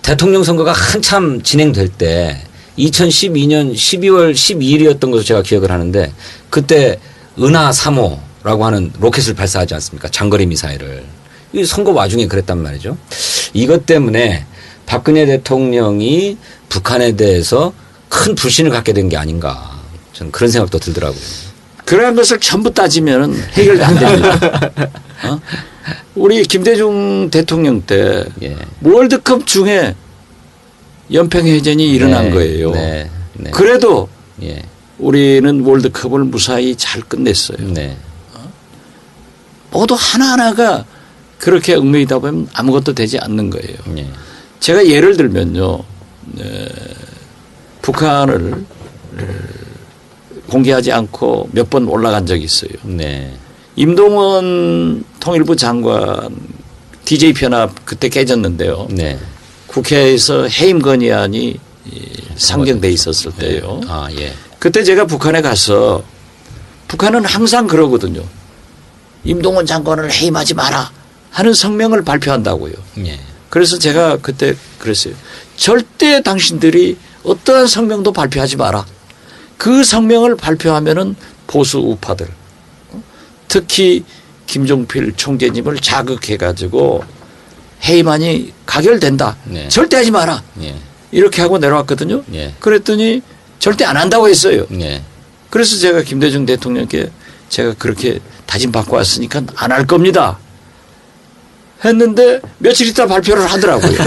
대통령 선거가 한참 진행될 때 2012년 12월 12일이었던 것으로 제가 기억을 하는데 그때 은하 3호라고 하는 로켓을 발사하지 않습니까? 장거리 미사일을. 이 선거 와중에 그랬단 말이죠. 이것 때문에 박근혜 대통령이 북한에 대해서 큰 불신을 갖게 된 게 아닌가. 저는 그런 생각도 들더라고요. 그러한 것을 전부 따지면 해결이 안 됩니다. 우리 김대중 대통령 때 예. 월드컵 중에 연평해전이 일어난 네, 거예요. 네, 네. 그래도 예. 우리는 월드컵을 무사히 잘 끝냈어요. 네. 모두 하나하나가 그렇게 얽매이다 보면 아무것도 되지 않는 거예요. 예. 제가 예를 들면요. 북한을 공개하지 않고 몇 번 올라간 적이 있어요. 네. 임동원 통일부 장관 DJ 편압 그때 깨졌는데요. 네. 국회에서 해임 건의안이 상정돼 있었을 때요. 아, 예. 그때 제가 북한에 가서 북한은 항상 그러거든요. 임동원 장관을 해임하지 마라 하는 성명을 발표한다고요. 예. 그래서 제가 그때 그랬어요. 절대 당신들이 어떠한 성명도 발표하지 마라. 그 성명을 발표하면은 보수 우파들, 특히 김종필 총재님을 자극해가지고 해임안이 가결된다. 네. 절대 하지 마라. 예. 이렇게 하고 내려왔거든요. 예. 그랬더니 절대 안 한다고 했어요. 예. 그래서 제가 김대중 대통령께 제가 그렇게 다짐 받고 왔으니까 안 할 겁니다. 했는데 며칠 있다 발표를 하더라고요.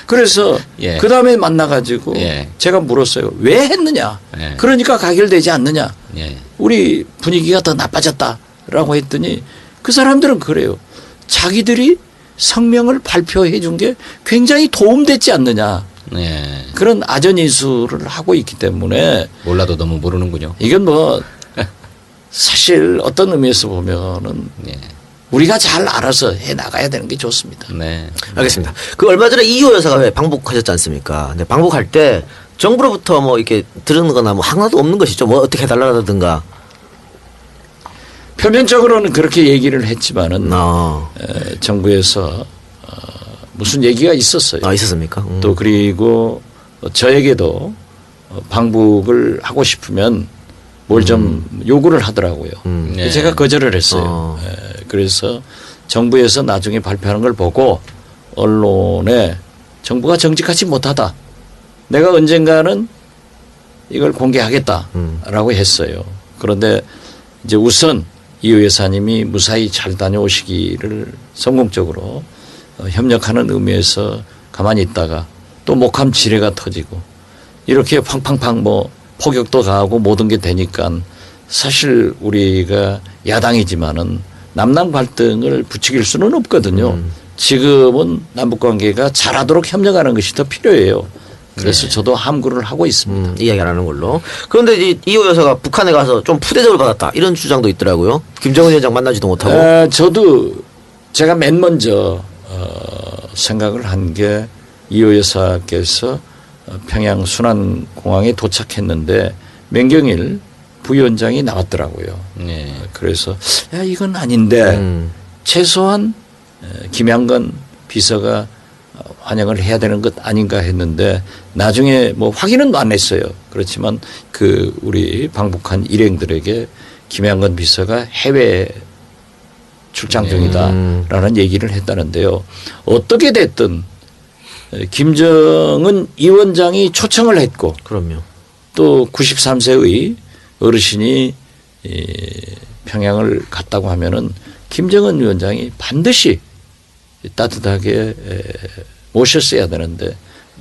그래서 예. 그 다음에 만나가지고 예. 제가 물었어요. 왜 했느냐? 예. 그러니까 가결되지 않느냐? 예. 우리 분위기가 더 나빠졌다라고 했더니 그 사람들은 그래요. 자기들이 성명을 발표해 준 게 굉장히 도움됐지 않느냐. 예. 그런 아전인수를 하고 있기 때문에 몰라도 너무 모르는군요. 이건 뭐 사실 어떤 의미에서 보면은 예. 우리가 잘 알아서 해 나가야 되는 게 좋습니다. 네. 알겠습니다. 그 얼마 전에 이호 여사가 왜 방북하셨지 않습니까? 근데 방북할 때 정부로부터 뭐 이렇게 들은 거나 뭐 하나도 없는 것이죠. 뭐 어떻게 해달라든가. 표면적으로는 그렇게 얘기를 했지만은 아, 정부에서 무슨 얘기가 있었어요. 있었습니까? 또 그리고 저에게도 방북을 하고 싶으면 뭘 좀 요구를 하더라고요. 네. 제가 거절을 했어요. 그래서 정부에서 나중에 발표하는 걸 보고 언론에 정부가 정직하지 못하다. 내가 언젠가는 이걸 공개하겠다라고 했어요. 그런데 이제 우선 이호 여사님이 무사히 잘 다녀오시기를 성공적으로 협력하는 의미에서 가만히 있다가 또 목함 지뢰가 터지고 이렇게 팡팡팡 뭐 포격도 가하고 모든 게 되니까 사실 우리가 야당이지만은 남남 갈등을 부추길 수는 없거든요. 지금은 남북 관계가 잘하도록 협력하는 것이 더 필요해요. 그래서 저도 함구를 하고 있습니다. 이야기 안 하는 걸로. 그런데 이호 여사가 북한에 가서 좀 푸대접을 받았다. 이런 주장도 있더라고요. 김정은 위원장 만나지도 못하고. 저도 제가 맨 먼저 생각을 한 게 이호 여사께서 평양 순안공항에 도착했는데 맹경일 부위원장이 나왔더라고요. 네. 그래서 야 이건 아닌데 최소한 김양건 비서가 환영을 해야 되는 것 아닌가 했는데 나중에 뭐 확인은 안 했어요. 그렇지만 그 우리 방북한 일행들에게 김양건 비서가 해외 출장 중이다라는 얘기를 했다는데요. 어떻게 됐든 김정은 위원장이 초청을 했고 그럼요. 또 93세의 어르신이 평양을 갔다고 하면은 김정은 위원장이 반드시 따뜻하게 모셨어야 되는데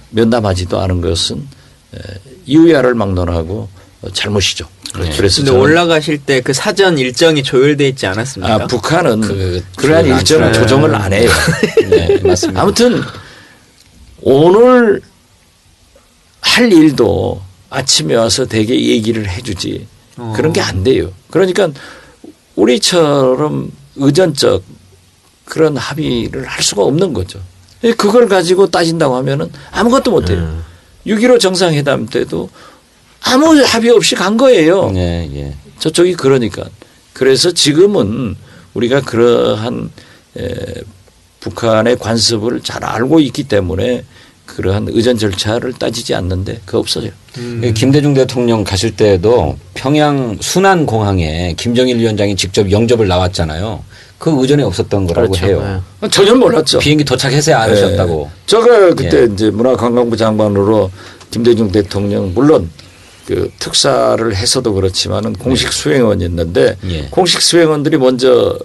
면담하지도 않은 것은 이유야를 막론하고 잘못이죠. 그래서 근데 저는 올라가실 때 그 사전 일정이 조율돼 있지 않았습니까? 북한은 그러한 조율 안 일정을 해요. 조정을 안 해요. 네, 맞습니다. 아무튼 오늘 할 일도 아침에 와서 대개 얘기를 해주지 그런 게 안 돼요. 그러니까 우리처럼 의전적 그런 합의를 할 수가 없는 거죠. 그걸 가지고 따진다고 하면은 아무것도 못 해요. 6.15 정상회담 때도 아무 합의 없이 간 거예요. 네, 예. 저쪽이 그러니까. 그래서 지금은 우리가 그러한 북한의 관습을 잘 알고 있기 때문에 그러한 의전 절차를 따지지 않는데 그거 없어요. 김대중 대통령 가실 때도 평양 순안공항에 김정일 위원장이 직접 영접을 나왔잖아요. 그 의전에 없었던 거라고 그렇죠. 해요. 전혀 몰랐죠. 비행기 도착해서 아셨다고. 제가 그때 이제 문화관광부 장관으로 김대중 대통령 물론 그 특사를 해서도 그렇지만은 공식 수행원이었는데 예. 공식 수행원들이 먼저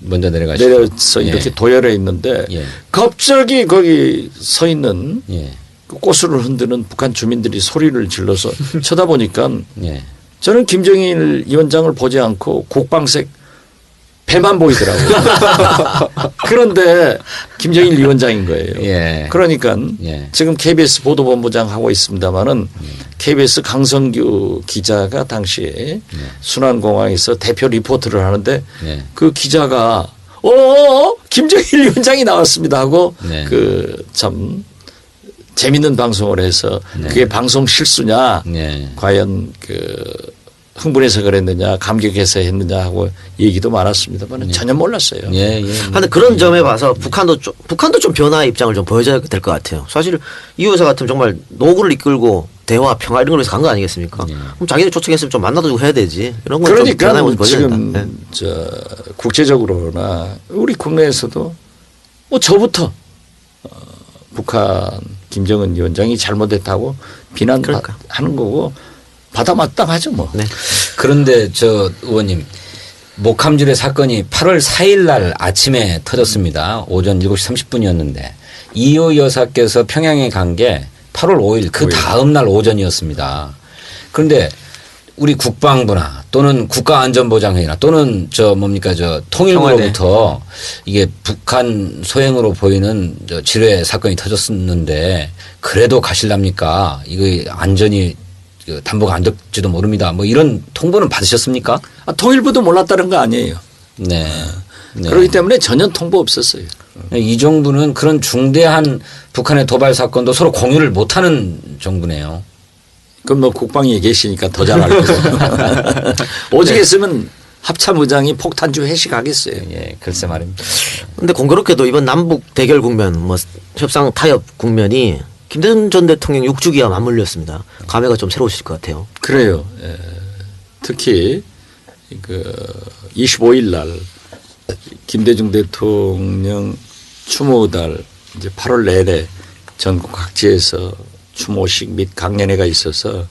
내려가시고. 내려서 이렇게 도열해 있는데 예. 갑자기 거기 서 있는 예. 그 꽃을 흔드는 북한 주민들이 소리를 질러서 쳐다보니까 예. 저는 김정일 위원장을 보지 않고 국방색 배만 보이더라고요. 그런데 김정일 위원장인 거예요. 예. 그러니까 예. 지금 KBS 보도본부장 하고 있습니다마는 KBS 강성규 기자가 당시에 순환공항에서 대표 리포트를 하는데 예. 그 기자가 김정일 위원장이 나왔습니다 하고 네. 그 참 재밌는 방송을 해서 그게 방송 실수냐 네. 과연 그 흥분해서 그랬느냐 감격해서 했느냐 하고 얘기도 많았습니다만 전혀 몰랐어요. 예, 예. 하여튼 그런 점에 봐서 북한도 좀 변화의 입장을 좀 보여줘야 될 것 같아요. 사실 이 여사 같으면 정말 노구를 이끌고 대화, 평화 이런 걸 위해서 간 거 아니겠습니까? 그럼 자기들 초청했으면 좀 만나도 주고 해야 되지. 이런 건 좀 변화의 그러니까 모습 보여줘야 지금 된다. 네. 저 국제적으로나 우리 국내에서도 뭐 저부터 북한 김정은 위원장이 잘못했다고 비난하는 그러니까. 거고 받아 마땅하죠 뭐. 네. 그런데 저 의원님 목함질의 사건이 8월 4일 날 아침에 터졌습니다. 오전 7시 30분이었는데 이호 여사께서 평양에 간 게 8월 5일 그 다음 날 오전이었습니다. 그런데 우리 국방부나 또는 국가안전보장회의나 또는 저 통일부로부터 이게 북한 소행으로 보이는 저 지뢰 사건이 터졌었는데 그래도 가실랍니까? 이거 안전이 담보가 안 될지도 모릅니다. 뭐 이런 통보는 받으셨습니까? 통일부도 몰랐다는 거 아니에요. 네. 네. 그렇기 때문에 전혀 통보 없었어요. 이 정부는 그런 중대한 북한의 도발 사건도 서로 공유를 못하는 정부네요. 그럼 뭐 국방위에 계시니까 더 잘 알 거고. 오직했으면 합참의장이 폭탄주 회식하겠어요. 예, 글쎄 말입니다. 근데 공교롭게도 이번 남북 대결 국면, 뭐 협상 타협 국면이 김대중 전 대통령 6주기와 맞물렸습니다. 감회가 좀 새로우실 것 같아요. 그래요. 예. 특히 그 25일 날 김대중 대통령 추모달 이제 8월 내내 전국 각지에서 추모식 및 강연회가 있어서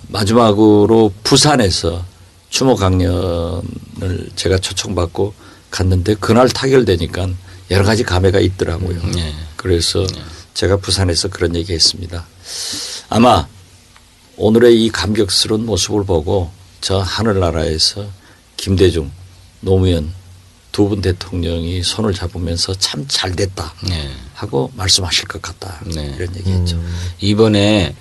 마지막으로 부산에서 추모 강연을 제가 초청받고 갔는데 그날 타결되니까 여러 가지 감회가 있더라고요. 그래서 제가 부산에서 그런 얘기했습니다. 아마 오늘의 이 감격스러운 모습을 보고 저 하늘나라에서 김대중, 노무현 두 분 대통령이 손을 잡으면서 참 잘됐다 하고 말씀하실 것 같다. 이런 얘기했죠. 이번에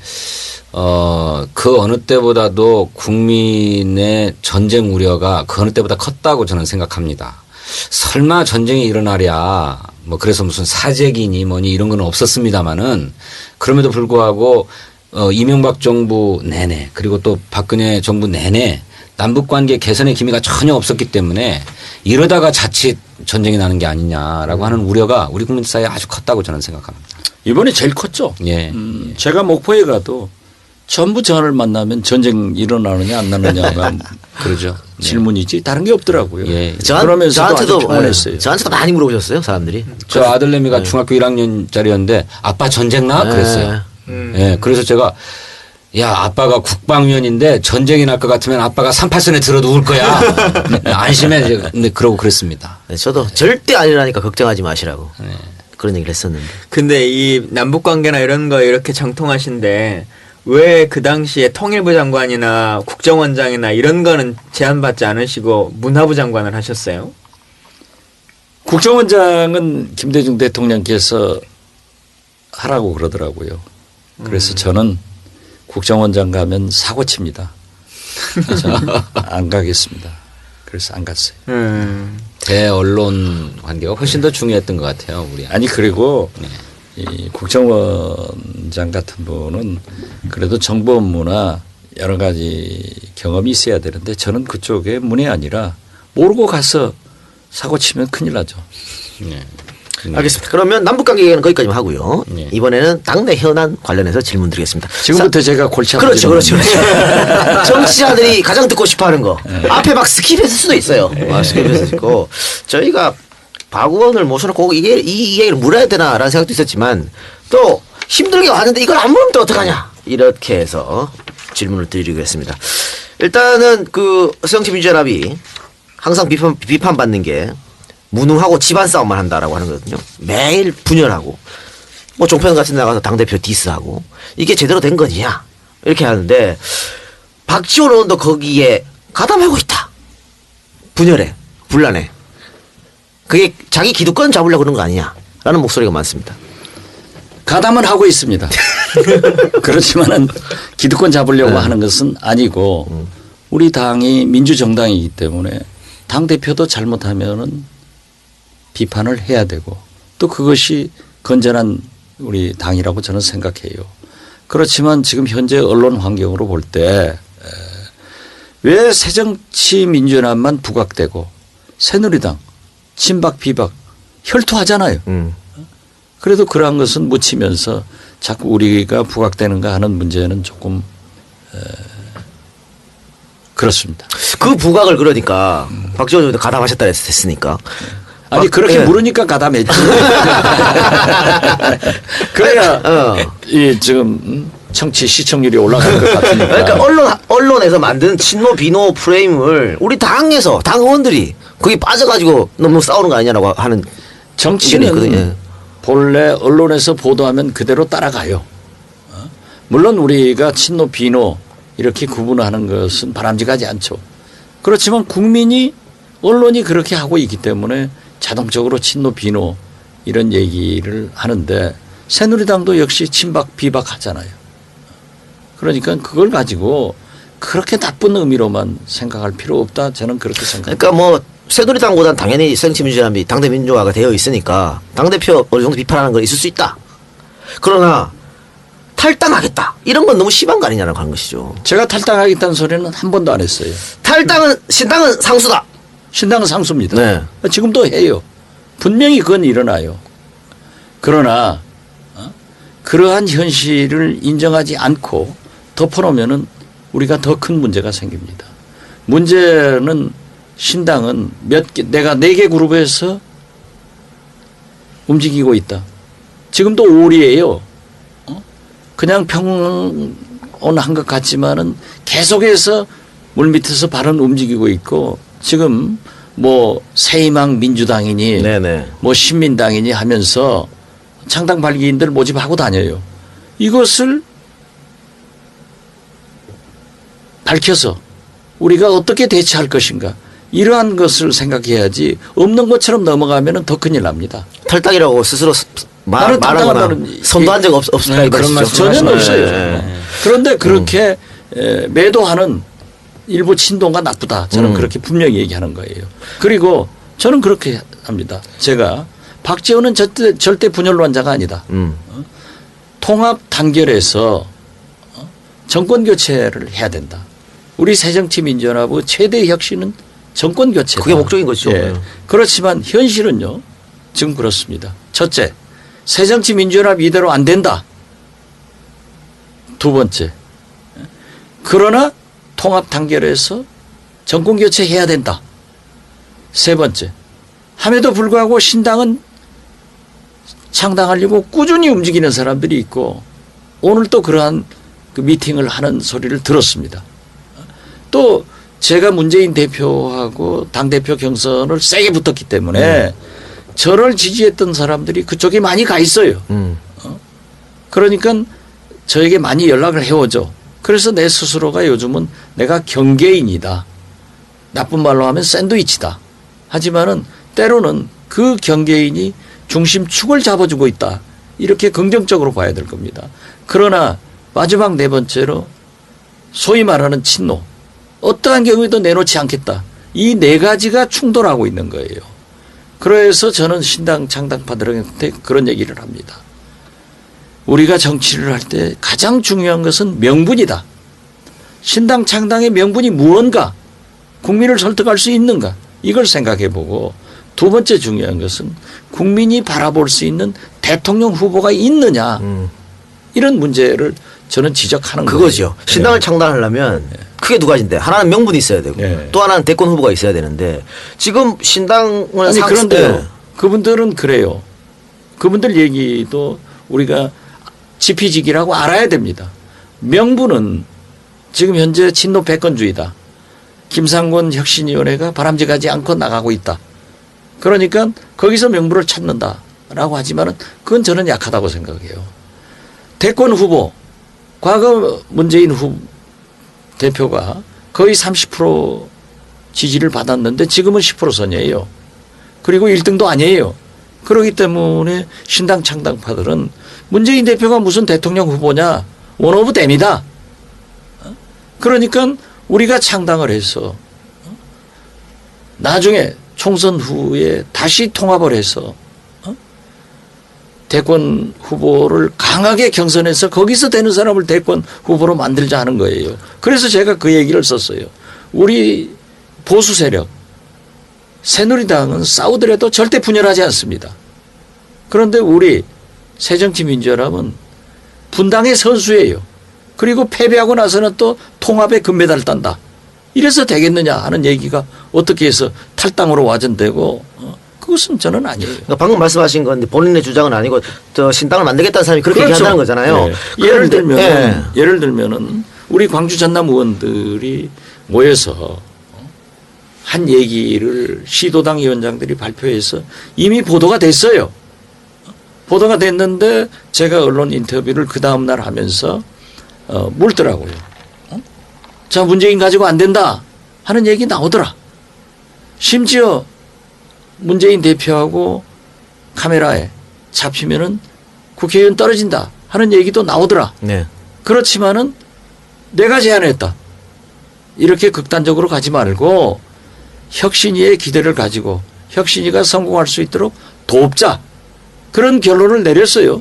그 어느 때보다도 국민의 전쟁 우려가 그 어느 때보다 컸다고 저는 생각합니다. 설마 전쟁이 일어나랴 뭐 그래서 무슨 사재기니 뭐니 이런 건 없었습니다마는 그럼에도 불구하고 이명박 정부 내내 그리고 또 박근혜 정부 내내 남북관계 개선의 기미가 전혀 없었기 때문에 이러다가 자칫 전쟁이 나는 게 아니냐라고 하는 우려가 우리 국민 사이에 아주 컸다고 저는 생각합니다. 이번에 제일 컸죠. 예. 제가 목포에 가도 전부 저를 만나면 전쟁 일어나느냐 안 나느냐가 그러죠. 질문이지 다른 게 없더라고요. 예. 그러면서도 아주 평온했어요. 저한테도 많이 물어보셨어요, 사람들이. 저 아들내미가 중학교 1학년짜리였는데 아빠 전쟁 나? 그랬어요. 예. 그래서 제가 야, 아빠가 국방위원인데 전쟁이 날 것 같으면 아빠가 38선에 들어 누울 거야. 안심해. 근데 그러고 그랬습니다. 네, 저도 절대 아니라니까 걱정하지 마시라고 그런 얘기를 했었는데. 근데 이 남북 관계나 이런 거 이렇게 정통하신데 왜 그 당시에 통일부 장관이나 국정원장이나 이런 거는 제안받지 않으시고 문화부 장관을 하셨어요? 국정원장은 김대중 대통령께서 하라고 그러더라고요. 그래서 저는 국정원장 가면 사고 칩니다. 안 가겠습니다. 그래서 안 갔어요. 대언론 관계가 훨씬 더 중요했던 것 같아요. 우리. 아니 그리고 이 국정원장 같은 분은 그래도 정보 업무나 여러 가지 경험이 있어야 되는데 저는 그쪽에 문이 아니라 모르고 가서 사고 치면 큰일 나죠. 알겠습니다. 그러면 남북관계 얘기는 거기까지만 하고요. 네. 이번에는 당내 현안 관련해서 질문 드리겠습니다. 지금부터 제가 골치 아프죠. 그렇죠. 정치자들이 가장 듣고 싶어하는 거. 앞에 막 스킵했을 수도 있어요. 스킵했을 수 있고 저희가 박 의원을 모셔놓고 이 얘기를 물어야 되나라는 생각도 있었지만 또 힘들게 왔는데 이걸 안 물으면 또 어떡하냐 이렇게 해서 질문을 드리겠습니다. 일단은 그 새정치민주연합이 항상 비판받는 게 무능하고 집안 싸움만 한다라고 하는 거거든요. 매일 분열하고 뭐 종편 같은 데 나가서 당대표 디스하고 이게 제대로 된 거냐 이렇게 하는데 박지원 의원도 거기에 가담하고 있다. 분열해, 분란해. 그게 자기 기득권 잡으려고 그런 거 아니냐라는 목소리가 많습니다. 가담은 하고 있습니다. 그렇지만은 기득권 잡으려고 하는 것은 아니고 우리 당이 민주정당이기 때문에 당 대표도 잘못하면은 비판을 해야 되고 또 그것이 건전한 우리 당이라고 저는 생각해요. 그렇지만 지금 현재 언론 환경으로 볼 때 왜 새정치민주연합만 부각되고 새누리당 친박 비박 혈투하잖아요. 그래도 그러한 것은 묻히면서 자꾸 우리가 부각되는가 하는 문제는 조금 그렇습니다. 그 부각을 그러니까 박지원 의원도 가담하셨다 했으니까. 아니 그렇게 예. 물으니까 가담했지. 그래야 이 지금 청취 시청률이 올라가는 것 같으니까. 그러니까 언론에서 만든 친노 비노 프레임을 우리 당에서 당 의원들이 거기 빠져가지고 너무 싸우는 거 아니냐라고 하는 의견이 정치는 있거든요. 본래 언론에서 보도하면 그대로 따라가요. 물론 우리가 친노 비노 이렇게 구분하는 것은 바람직하지 않죠. 그렇지만 국민이 언론이 그렇게 하고 있기 때문에 자동적으로 친노 비노 이런 얘기를 하는데 새누리당도 역시 친박 비박 하잖아요. 그러니까 그걸 가지고 그렇게 나쁜 의미로만 생각할 필요 없다. 저는 그렇게 생각합니다. 그러니까 뭐 새누리당보다는 당연히 새정치민주연합이 당대 민주화가 되어 있으니까 당대표 어느 정도 비판하는 건 있을 수 있다. 그러나 탈당하겠다. 이런 건 너무 심한 거 아니냐라고 하는 것이죠. 제가 탈당하겠다는 소리는 한 번도 안 했어요. 신당은 상수다. 신당은 상수입니다. 네. 지금도 해요. 분명히 그건 일어나요. 그러나 그러한 현실을 인정하지 않고 덮어놓으면은 우리가 더 큰 문제가 생깁니다. 문제는 신당은 내가 4개 그룹에서 움직이고 있다. 지금도 5월이에요. 그냥 평온한 것 같지만은 계속해서 물밑에서 발은 움직이고 있고 지금 뭐 새희망 민주당이니 네네. 뭐 신민당이니 하면서 창당 발기인들 모집하고 다녀요. 이것을 밝혀서 우리가 어떻게 대처할 것인가 이러한 것을 생각해야지 없는 것처럼 넘어가면 더 큰일 납니다. 탈당이라고 스스로 나는 말하거나 탈당한다는 선도한 적 없을까 네, 이 그런 말씀이시죠? 말씀 전혀 하시네요. 없어요. 네. 그런데 그렇게 매도하는 일부 친동가 나쁘다. 저는 그렇게 분명히 얘기하는 거예요. 그리고 저는 그렇게 합니다. 제가 박지원은 절대 분열론자가 아니다. 통합 단결해서 정권 교체를 해야 된다. 우리 새정치민주연합의 최대 혁신은 정권 교체다. 그게 목적인 거죠. 예. 그렇지만 현실은요. 지금 그렇습니다. 첫째, 새정치민주연합 이대로 안 된다. 두 번째, 그러나 통합 단결해서 정권 교체해야 된다. 세 번째, 함에도 불구하고 신당은 창당하려고 꾸준히 움직이는 사람들이 있고 오늘 또 그러한 그 미팅을 하는 소리를 들었습니다. 또 제가 문재인 대표하고 당대표 경선을 세게 붙었기 때문에 저를 지지했던 사람들이 그쪽에 많이 가 있어요. 그러니까 저에게 많이 연락을 해오죠. 그래서 내 스스로가 요즘은 내가 경계인이다. 나쁜 말로 하면 샌드위치다. 하지만은 때로는 그 경계인이 중심축을 잡아주고 있다. 이렇게 긍정적으로 봐야 될 겁니다. 그러나 마지막 네 번째로 소위 말하는 친노. 어떠한 경우에도 내놓지 않겠다. 이 네 가지가 충돌하고 있는 거예요. 그래서 저는 신당 창당파들한테 그런 얘기를 합니다. 우리가 정치를 할 때 가장 중요한 것은 명분이다. 신당 창당의 명분이 무언가, 국민을 설득할 수 있는가, 이걸 생각해 보고 두 번째 중요한 것은 국민이 바라볼 수 있는 대통령 후보가 있느냐, 이런 문제를 저는 지적하는 그거죠. 거예요. 신당을 창당하려면 크게 두 가지인데 하나는 명분이 있어야 되고 네. 또 하나는 대권 후보가 있어야 되는데 지금 신당은 아니 그런데요. 네. 그분들은 그래요. 그분들 얘기도 우리가 지피지기라고 알아야 됩니다. 명분은 지금 현재 친노 패권주의다. 김상곤 혁신위원회가 바람직하지 않고 나가고 있다. 그러니까 거기서 명분을 찾는다라고 하지만은 그건 저는 약하다고 생각해요. 대권 후보, 과거 문재인 대표가 거의 30% 지지를 받았는데 지금은 10% 선이에요. 그리고 1등도 아니에요. 그렇기 때문에 신당 창당파들은 문재인 대표가 무슨 대통령 후보냐, 원 오브 댐이다. 그러니까 우리가 창당을 해서 나중에 총선 후에 다시 통합을 해서 대권 후보를 강하게 경선해서 거기서 되는 사람을 대권 후보로 만들자 하는 거예요. 그래서 제가 그 얘기를 썼어요. 우리 보수 세력 새누리당은 싸우더라도 절대 분열하지 않습니다. 그런데 우리 새정치민주연합은 분당의 선수예요. 그리고 패배하고 나서는 또 통합에 금메달을 딴다. 이래서 되겠느냐 하는 얘기가 어떻게 해서 탈당으로 와전되고 그것은 저는 아니에요. 그러니까 방금 말씀하신 건데 본인의 주장은 아니고 저 신당을 만들겠다는 사람이 그렇게 그렇죠. 얘기한다는 거잖아요. 네. 그런데, 예를 들면은 우리 광주 전남 의원들이 모여서 한 얘기를 시도당 위원장들이 발표해서 이미 보도가 됐어요. 보도가 됐는데 제가 언론 인터뷰를 그 다음 날 하면서 물더라고요. 자, 문재인 가지고 안 된다 하는 얘기 나오더라. 심지어 문재인 대표하고 카메라에 잡히면은 국회의원 떨어진다 하는 얘기도 나오더라. 네. 그렇지만은 내가 제안했다. 이렇게 극단적으로 가지 말고 혁신위의 기대를 가지고 혁신위가 성공할 수 있도록 돕자. 그런 결론을 내렸어요.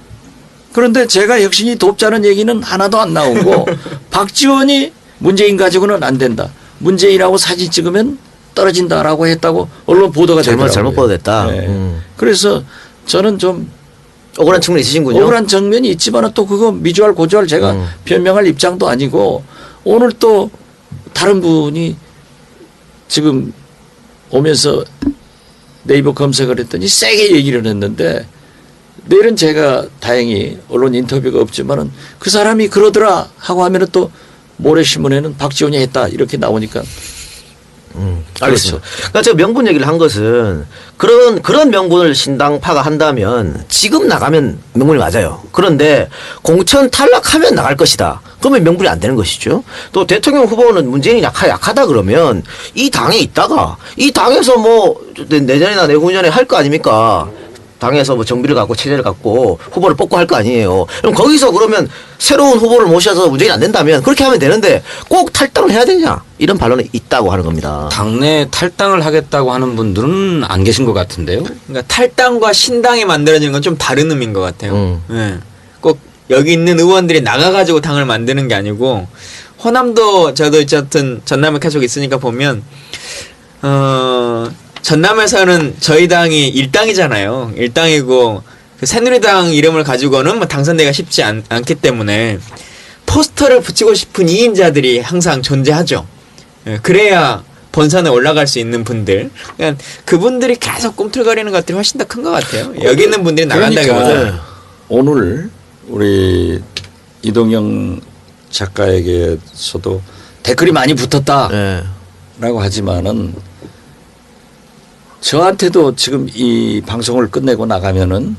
그런데 제가 혁신이 돕자는 얘기는 하나도 안 나오고 박지원이 문재인 가지고는 안 된다. 문재인하고 사진 찍으면 떨어진다라고 했다고 언론 보도가 되더라고요. 잘못 보도됐다. 네. 그래서 저는 좀 억울한 측면이 있으신군요. 억울한 정면이 있지만 또 그거 미주알 고주알 제가 변명할 입장도 아니고 오늘 또 다른 분이 지금 오면서 네이버 검색을 했더니 세게 얘기를 했는데 내일은 제가 다행히 언론 인터뷰가 없지만은 그 사람이 그러더라 하고 하면은 또 모래신문에는 박지원이 했다 이렇게 나오니까 알겠습니다. 그러니까 제가 명분 얘기를 한 것은 그런 명분을 신당파가 한다면 지금 나가면 명분이 맞아요. 그런데 공천 탈락하면 나갈 것이다. 그러면 명분이 안 되는 것이죠. 또 대통령 후보는 문재인이 약하다 그러면 이 당에 있다가 이 당에서 뭐 내년이나 내후년에 할 거 아닙니까? 당에서 뭐 정비를 갖고 체제를 갖고 후보를 뽑고 할 거 아니에요. 그럼 거기서 그러면 새로운 후보를 모셔서 문재인이 안 된다면 그렇게 하면 되는데 꼭 탈당을 해야 되냐 이런 반론이 있다고 하는 겁니다. 당내 탈당을 하겠다고 하는 분들은 안 계신 것 같은데요. 그러니까 탈당과 신당이 만들어지는 건 좀 다른 의미인 것 같아요. 예. 꼭 여기 있는 의원들이 나가가지고 당을 만드는 게 아니고 호남도 저도 어쨌든 전남에 계속 있으니까 보면 전남에서는 저희 당이 일당이잖아요. 일당이고 그 새누리당 이름을 가지고는 뭐 당선되기가 쉽지 않기 때문에 포스터를 붙이고 싶은 이인자들이 항상 존재하죠. 예, 그래야 본선에 올라갈 수 있는 분들. 그러니까 그분들이 계속 꿈틀거리는 것들이 훨씬 더 큰 것 같아요. 여기 있는 분들이 나간다기보다. 그러니까 오늘 우리 이동영 작가에게서도 댓글이 많이 붙었다라고 네. 하지만은 저한테도 지금 이 방송을 끝내고 나가면은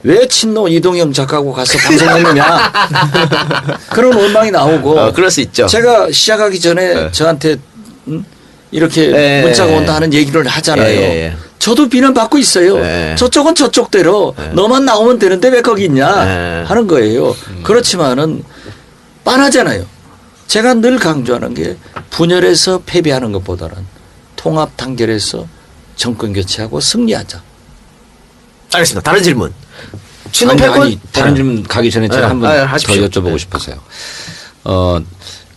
왜 친노 이동영 작가하고 가서 방송했느냐 그런 원망이 나오고 그럴 수 있죠. 제가 시작하기 전에 네. 저한테 이렇게 네. 문자가 온다 하는 얘기를 하잖아요. 예. 저도 비난받고 있어요. 네. 저쪽은 저쪽대로 너만 나오면 되는데 왜 거기 있냐 네. 하는 거예요. 그렇지만은 빤하잖아요. 제가 늘 강조하는 게 분열해서 패배하는 것보다는 통합 단결해서 정권 교체하고 승리하자. 알겠습니다. 다른 질문. 아니, 친노패권 아니, 다른 질문 가기 전에 제가 네. 한 번 더 하십시오. 여쭤보고 네. 싶어서요.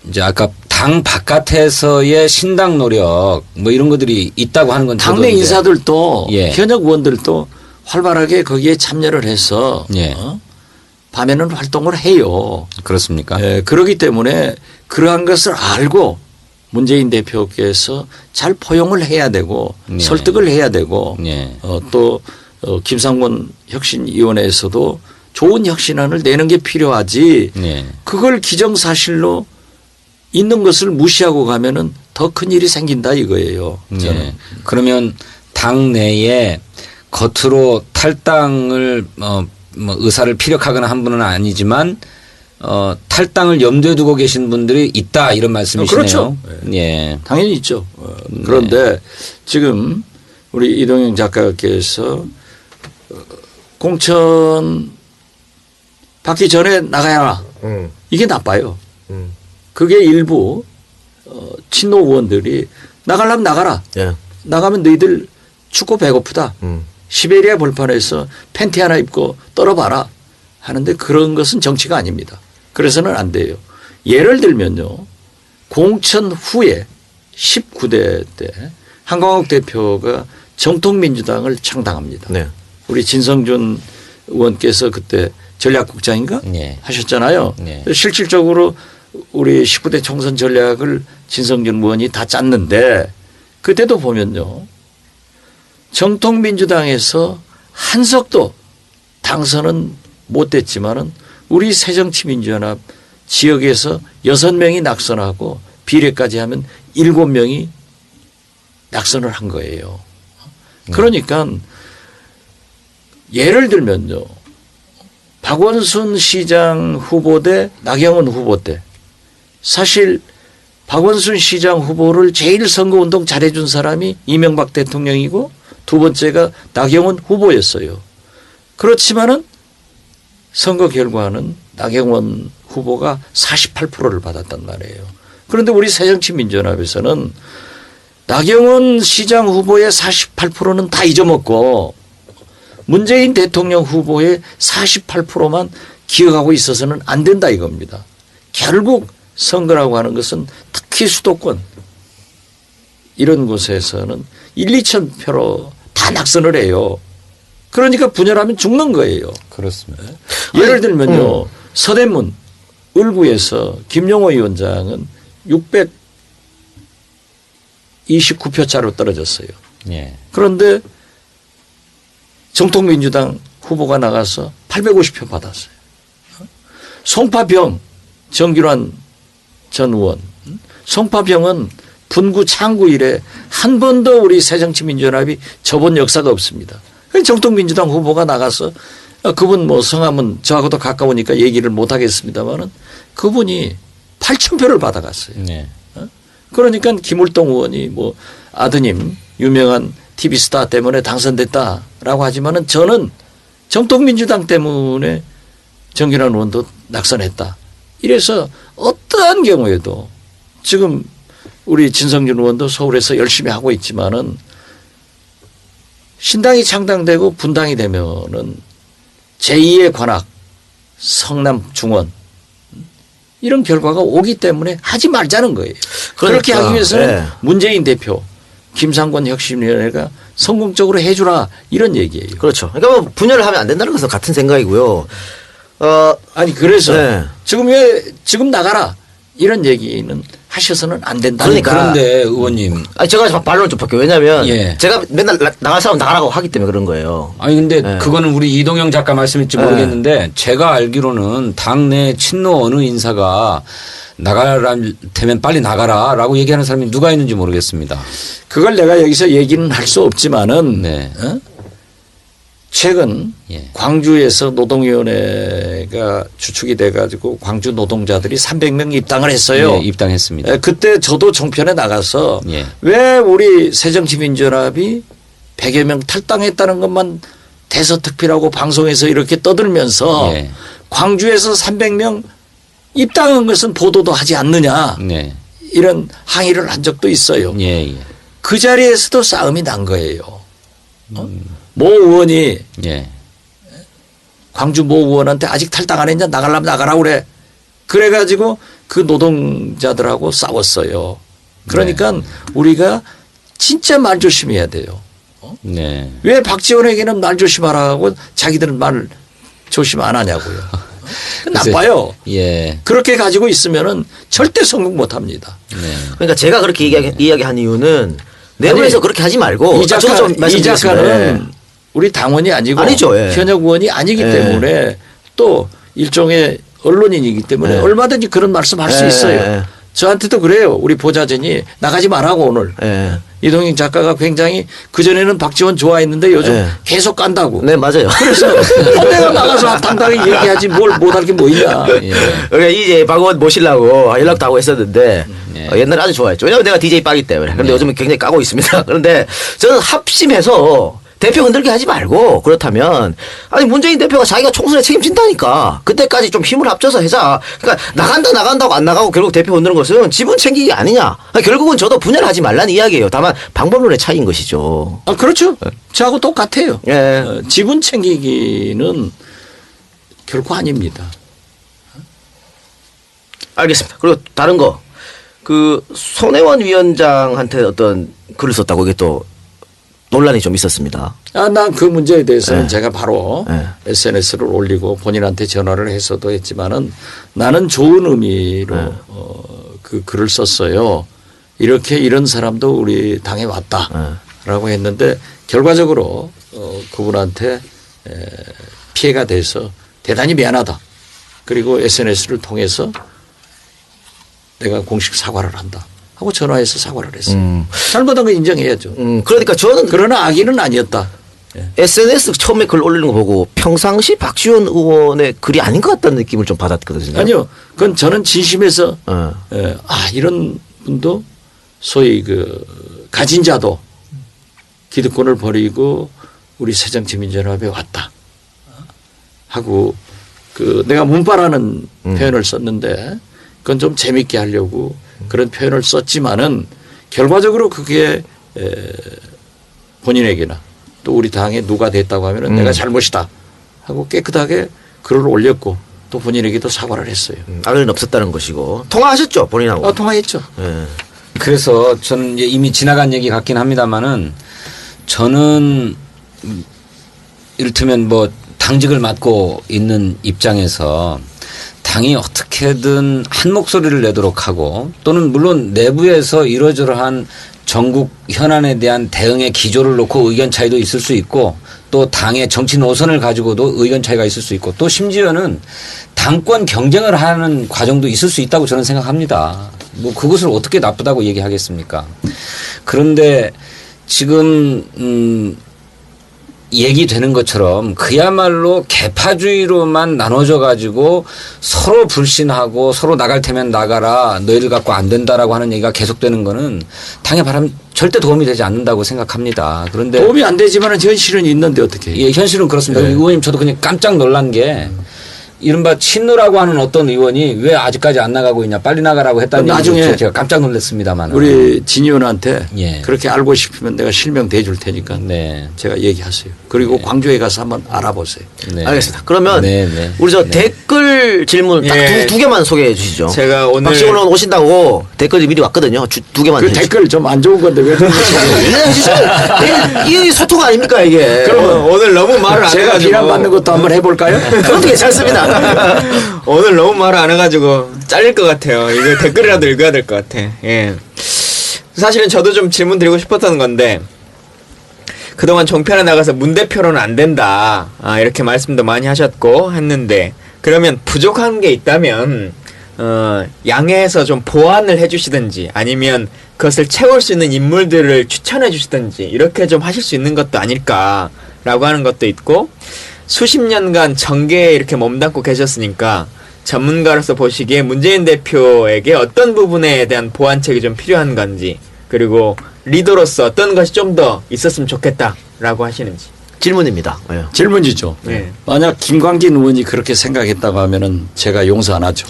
이제 아까 당 바깥에서의 신당 노력 뭐 이런 것들이 있다고 하는 건 저도 당내 이제 인사들도 예. 현역 의원들도 활발하게 거기에 참여를 해서 예. 밤에는 활동을 해요. 그렇습니까? 예, 그렇기 때문에 그러한 것을 알고 문재인 대표께서 잘 포용을 해야 되고 예. 설득을 해야 되고 예. 또 김상곤 혁신위원회에서도 좋은 혁신안을 내는 게 필요하지 예. 그걸 기정사실로 있는 것을 무시하고 가면은 더 큰 일이 생긴다 이거예요. 저는. 예. 그러면 당 내에 겉으로 탈당을 뭐 의사를 피력하거나 한 분은 아니지만 탈당을 염두에 두고 계신 분들이 있다 이런 말씀이시네요. 그렇죠. 예. 당연히 있죠. 그런데 지금 우리 이동영 작가께서 공천 받기 전에 나가야 이게 나빠요. 그게 일부 친노 의원들이 나가려면 나가라. 예. 나가면 너희들 춥고 배고프다. 시베리아 벌판에서 팬티 하나 입고 떨어봐라 하는데 그런 것은 정치가 아닙니다. 그래서는 안 돼요. 예를 들면요. 공천 후에 19대 때 한광욱 대표가 정통민주당을 창당합니다. 네. 우리 진성준 의원께서 그때 전략국장인가 네. 하셨잖아요. 네. 실질적으로 우리 19대 총선 전략을 진성준 의원이 다 짰는데 그때도 보면요. 정통민주당에서 한석도 당선은 못 됐지만은 우리 새정치민주연합 지역에서 6명이 낙선하고 비례까지 하면 7명이 낙선을 한 거예요. 그러니까 예를 들면요. 박원순 시장 후보 대 나경원 후보 때 사실 박원순 시장 후보를 제일 선거운동 잘해준 사람이 이명박 대통령이고 두 번째가 나경원 후보였어요. 그렇지만은 선거 결과는 나경원 후보가 48%를 받았단 말이에요. 그런데 우리 새정치민주연합에서는 나경원 시장 후보의 48%는 다 잊어먹고 문재인 대통령 후보의 48%만 기억하고 있어서는 안 된다 이겁니다. 결국 선거라고 하는 것은 특히 수도권 이런 곳에서는 1, 2천 표로 다 낙선을 해요. 그러니까 분열하면 죽는 거예요. 그렇습니다. 예를 들면요. 서대문 을구에서 김용호 위원장은 629표 차로 떨어졌어요. 예. 그런데 정통민주당 후보가 나가서 850표 받았어요. 송파병 정규란 전 의원. 송파병은 분구 창구 이래 한 번도 우리 새정치민주연합이 접은 역사가 없습니다. 정통민주당 후보가 나가서 그분 뭐 성함은 저하고도 가까우니까 얘기를 못 하겠습니다만은 그분이 8,000표를 받아갔어요. 네. 그러니까 김울동 의원이 뭐 아드님 유명한 TV 스타 때문에 당선됐다라고 하지만은 저는 정통민주당 때문에 정기란 의원도 낙선했다. 이래서 어떠한 경우에도 지금 우리 진성준 의원도 서울에서 열심히 하고 있지만은 신당이 창당되고 분당이 되면은 제2의 관악 성남 중원 이런 결과가 오기 때문에 하지 말자는 거예요. 그렇게 하기 위해서는 네. 문재인 대표 김상권 혁신위원회가 성공적으로 해주라 이런 얘기예요. 그렇죠. 그러니까 뭐 분열을 하면 안 된다는 것은 같은 생각이고요. 아니 그래서 네. 지금 나가라 이런 얘기는 하셔서는 안 된다. 그러니까. 그런데 의원님. 아니 제가 반론을 좀 할게요. 왜냐하면 예. 제가 맨날 나갈 사람 나가라고 하기 때문에 그런 거예요. 아니 근데 네. 그거는 우리 이동영 작가 말씀일지 모르겠는데 제가 알기로는 당내 친노 어느 인사가 나가라면 빨리 나가라라고 얘기하는 사람이 누가 있는지 모르겠습니다. 그걸 내가 여기서 얘기는 할 수 없지만은 네. 최근 예. 광주에서 노동위원회가 주축이 돼가지고 광주 노동자들이 300명 입당을 했어요. 예, 입당했습니다. 그때 저도 종편에 나가서 예. 왜 우리 새정치민주연합이 100여 명 탈당했다는 것만 대서특필하고 방송에서 이렇게 떠들면서 예. 광주에서 300명 입당한 것은 보도도 하지 않느냐 네. 이런 항의를 한 적도 있어요. 예, 예. 그 자리에서도 싸움이 난 거예요. 모 의원이 예. 광주 모 의원한테 아직 탈당 안 했냐 나가려면 나가라 그래. 그래가지고 그 노동자들하고 싸웠어요. 그러니까 우리가 진짜 말 조심해야 돼요. 네. 왜 박지원에게는 말 조심하라고 자기들은 말 조심 안 하냐고요. 나빠요. 예. 그렇게 가지고 있으면은 절대 성공 못 합니다. 네. 그러니까 제가 그렇게 이야기한 이유는 내부에서 그렇게 하지 말고 이 저도 좀 작가는 말씀드리겠습니다. 우리 당원이 아니고 아니죠, 예. 현역 의원이 아니기 예. 때문에 또 일종의 언론인이기 때문에 예. 얼마든지 그런 말씀 할 수 예. 있어요. 저한테도 그래요. 우리 보좌진이 나가지 말라고 오늘. 예. 이동영 작가가 굉장히 그전에는 박지원 좋아했는데 요즘 네. 계속 깐다고. 네, 맞아요. 그래서 내가 나가서 당당히 얘기하지 뭘 못할 게 뭐 있냐. 예. 그러니까 이제 박원 모시려고 연락도 하고 했었는데 네. 옛날에 아주 좋아했죠. 왜냐면 내가 DJ 빠기 때문에. 그런데 네. 요즘은 굉장히 까고 있습니다. 그런데 저는 합심해서 대표 흔들게 하지 말고 그렇다면 아니 문재인 대표가 자기가 총선에 책임진다니까 그때까지 좀 힘을 합쳐서 해자. 그러니까 나간다고 안 나가고 결국 대표 흔드는 것은 지분 챙기기 아니냐. 결국은 저도 분열을 하지 말라는 이야기예요. 다만 방법론의 차이인 것이죠. 아, 그렇죠. 저하고 똑같아요. 예. 지분 챙기기는 결코 아닙니다. 알겠습니다. 그리고 다른 거. 그 손혜원 위원장한테 어떤 글을 썼다고 이게 또 논란이 좀 있었습니다. 아, 난 그 문제에 대해서는 네. 제가 바로 네. SNS를 올리고 본인한테 전화를 해서도 했지만은 나는 좋은 의미로 네. 그 글을 썼어요. 이렇게 이런 사람도 우리 당에 왔다라고 했는데 결과적으로 그분한테 피해가 돼서 대단히 미안하다. 그리고 SNS를 통해서 내가 공식 사과를 한다 하고 전화해서 사과를 했어요. 잘못한 거 인정해야죠. 그러니까 저는 그러나 악의는 아니었다. 예. SNS 처음에 글 올리는 거 보고 평상시 박지원 의원의 글이 아닌 것 같다는 느낌을 좀 받았거든요. 아니요. 그건 저는 진심에서 어. 이런 분도 소위 가진 자도 기득권을 버리고 우리 새정치민주연합에 왔다 하고 내가 문파라는 표현을 썼는데 그건 좀 재밌게 하려고 그런 표현을 썼지만은 결과적으로 그게 본인에게나 또 우리 당에 누가 됐다고 하면은 내가 잘못이다 하고 깨끗하게 글을 올렸고 또 본인에게도 사과를 했어요. 악의는 없었다는 것이고 통화하셨죠 본인하고. 통화했죠. 예. 그래서 저는 이제 이미 지나간 얘기 같긴 합니다만은 저는 이를테면 뭐 당직을 맡고 있는 입장에서 당이 어떻게든 한 목소리를 내도록 하고 또는 물론 내부에서 이러저러한 전국 현안에 대한 대응의 기조를 놓고 의견 차이도 있을 수 있고 또 당의 정치 노선을 가지고도 의견 차이가 있을 수 있고 또 심지어는 당권 경쟁을 하는 과정도 있을 수 있다고 저는 생각합니다. 뭐 그것을 어떻게 나쁘다고 얘기하겠습니까? 그런데 지금 얘기되는 것처럼 그야말로 개파주의로만 나눠져 가지고 서로 불신하고 서로 나갈 테면 나가라 너희들 갖고 안 된다라고 하는 얘기가 계속되는 거는 당의 바람 절대 도움이 되지 않는다고 생각합니다. 그런데 도움이 안 되지만 현실은 있는데 어떻게 해요? 예, 현실은 그렇습니다. 네. 의원님 저도 그냥 깜짝 놀란 게 이른바 친노라고 하는 어떤 의원이 왜 아직까지 안 나가고 있냐 빨리 나가라고 했다는 나중에 얘기도 제가 깜짝 놀랐습니다. 우리 진 의원한테 예. 그렇게 알고 싶으면 내가 실명 대줄 테니까 네. 제가 얘기하세요. 그리고 광주에 가서 한번 알아보세요. 네. 알겠습니다. 그러면 네, 네. 우리 저 댓글 질문 딱 예. 두 개만 소개해 주시죠. 제가 오늘 박지원 의원 오신다고 댓글이 미리 왔거든요. 두 개만 그 해주시죠. 댓글 좀 안 좋은 건데 왜 그런 이게 소통 아닙니까 이게? 그러면 오늘 너무 말을 안 제가 해가지고 비난받는 것도 한번 해볼까요? 그것도 괜찮습니다. 오늘 너무 말을 안 해가지고 잘릴 것 같아요. 이거 댓글이라도 읽어야 될 것 같아. 예. 사실은 저도 좀 질문 드리고 싶었던 건데 그동안 종편에 나가서 문 대표로는 안 된다. 이렇게 말씀도 많이 하셨고 했는데 그러면 부족한 게 있다면 양해해서 좀 보완을 해주시든지 아니면 그것을 채울 수 있는 인물들을 추천해 주시든지 이렇게 좀 하실 수 있는 것도 아닐까라고 하는 것도 있고 수십 년간 정계에 이렇게 몸담고 계셨으니까 전문가로서 보시기에 문재인 대표에게 어떤 부분에 대한 보완책이 좀 필요한 건지 그리고 리더로서 어떤 것이 좀 더 있었으면 좋겠다라고 하시는지. 질문입니다. 예. 질문이죠. 네. 만약 김광진 의원이 그렇게 생각했다고 하면은 제가 용서 안 하죠.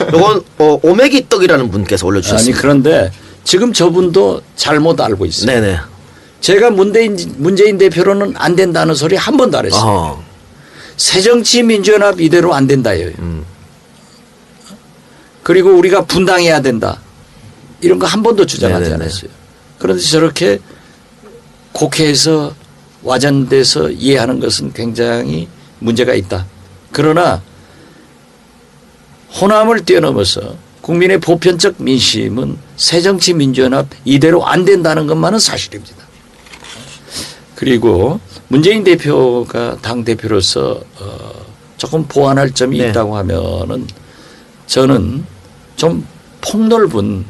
이건 오메기 떡이라는 분께서 아니 올려주셨습니다. 그런데 지금 저분도 잘못 알고 있어요. 네네. 제가 문재인 대표로는 안 된다는 소리 한 번도 안 했어요. 어허. 새정치민주연합 이대로 안 된다예요. 그리고 우리가 분당해야 된다. 이런 거 한 번도 주장하지 네네네. 않았어요. 그런데 저렇게 국회에서 와전돼서 이해하는 것은 굉장히 문제가 있다. 그러나 호남을 뛰어넘어서 국민의 보편적 민심은 새정치민주연합 이대로 안 된다는 것만은 사실입니다. 그리고 문재인 대표가 당대표로서 조금 보완할 점이 네. 있다고 하면은 저는 좀 폭넓은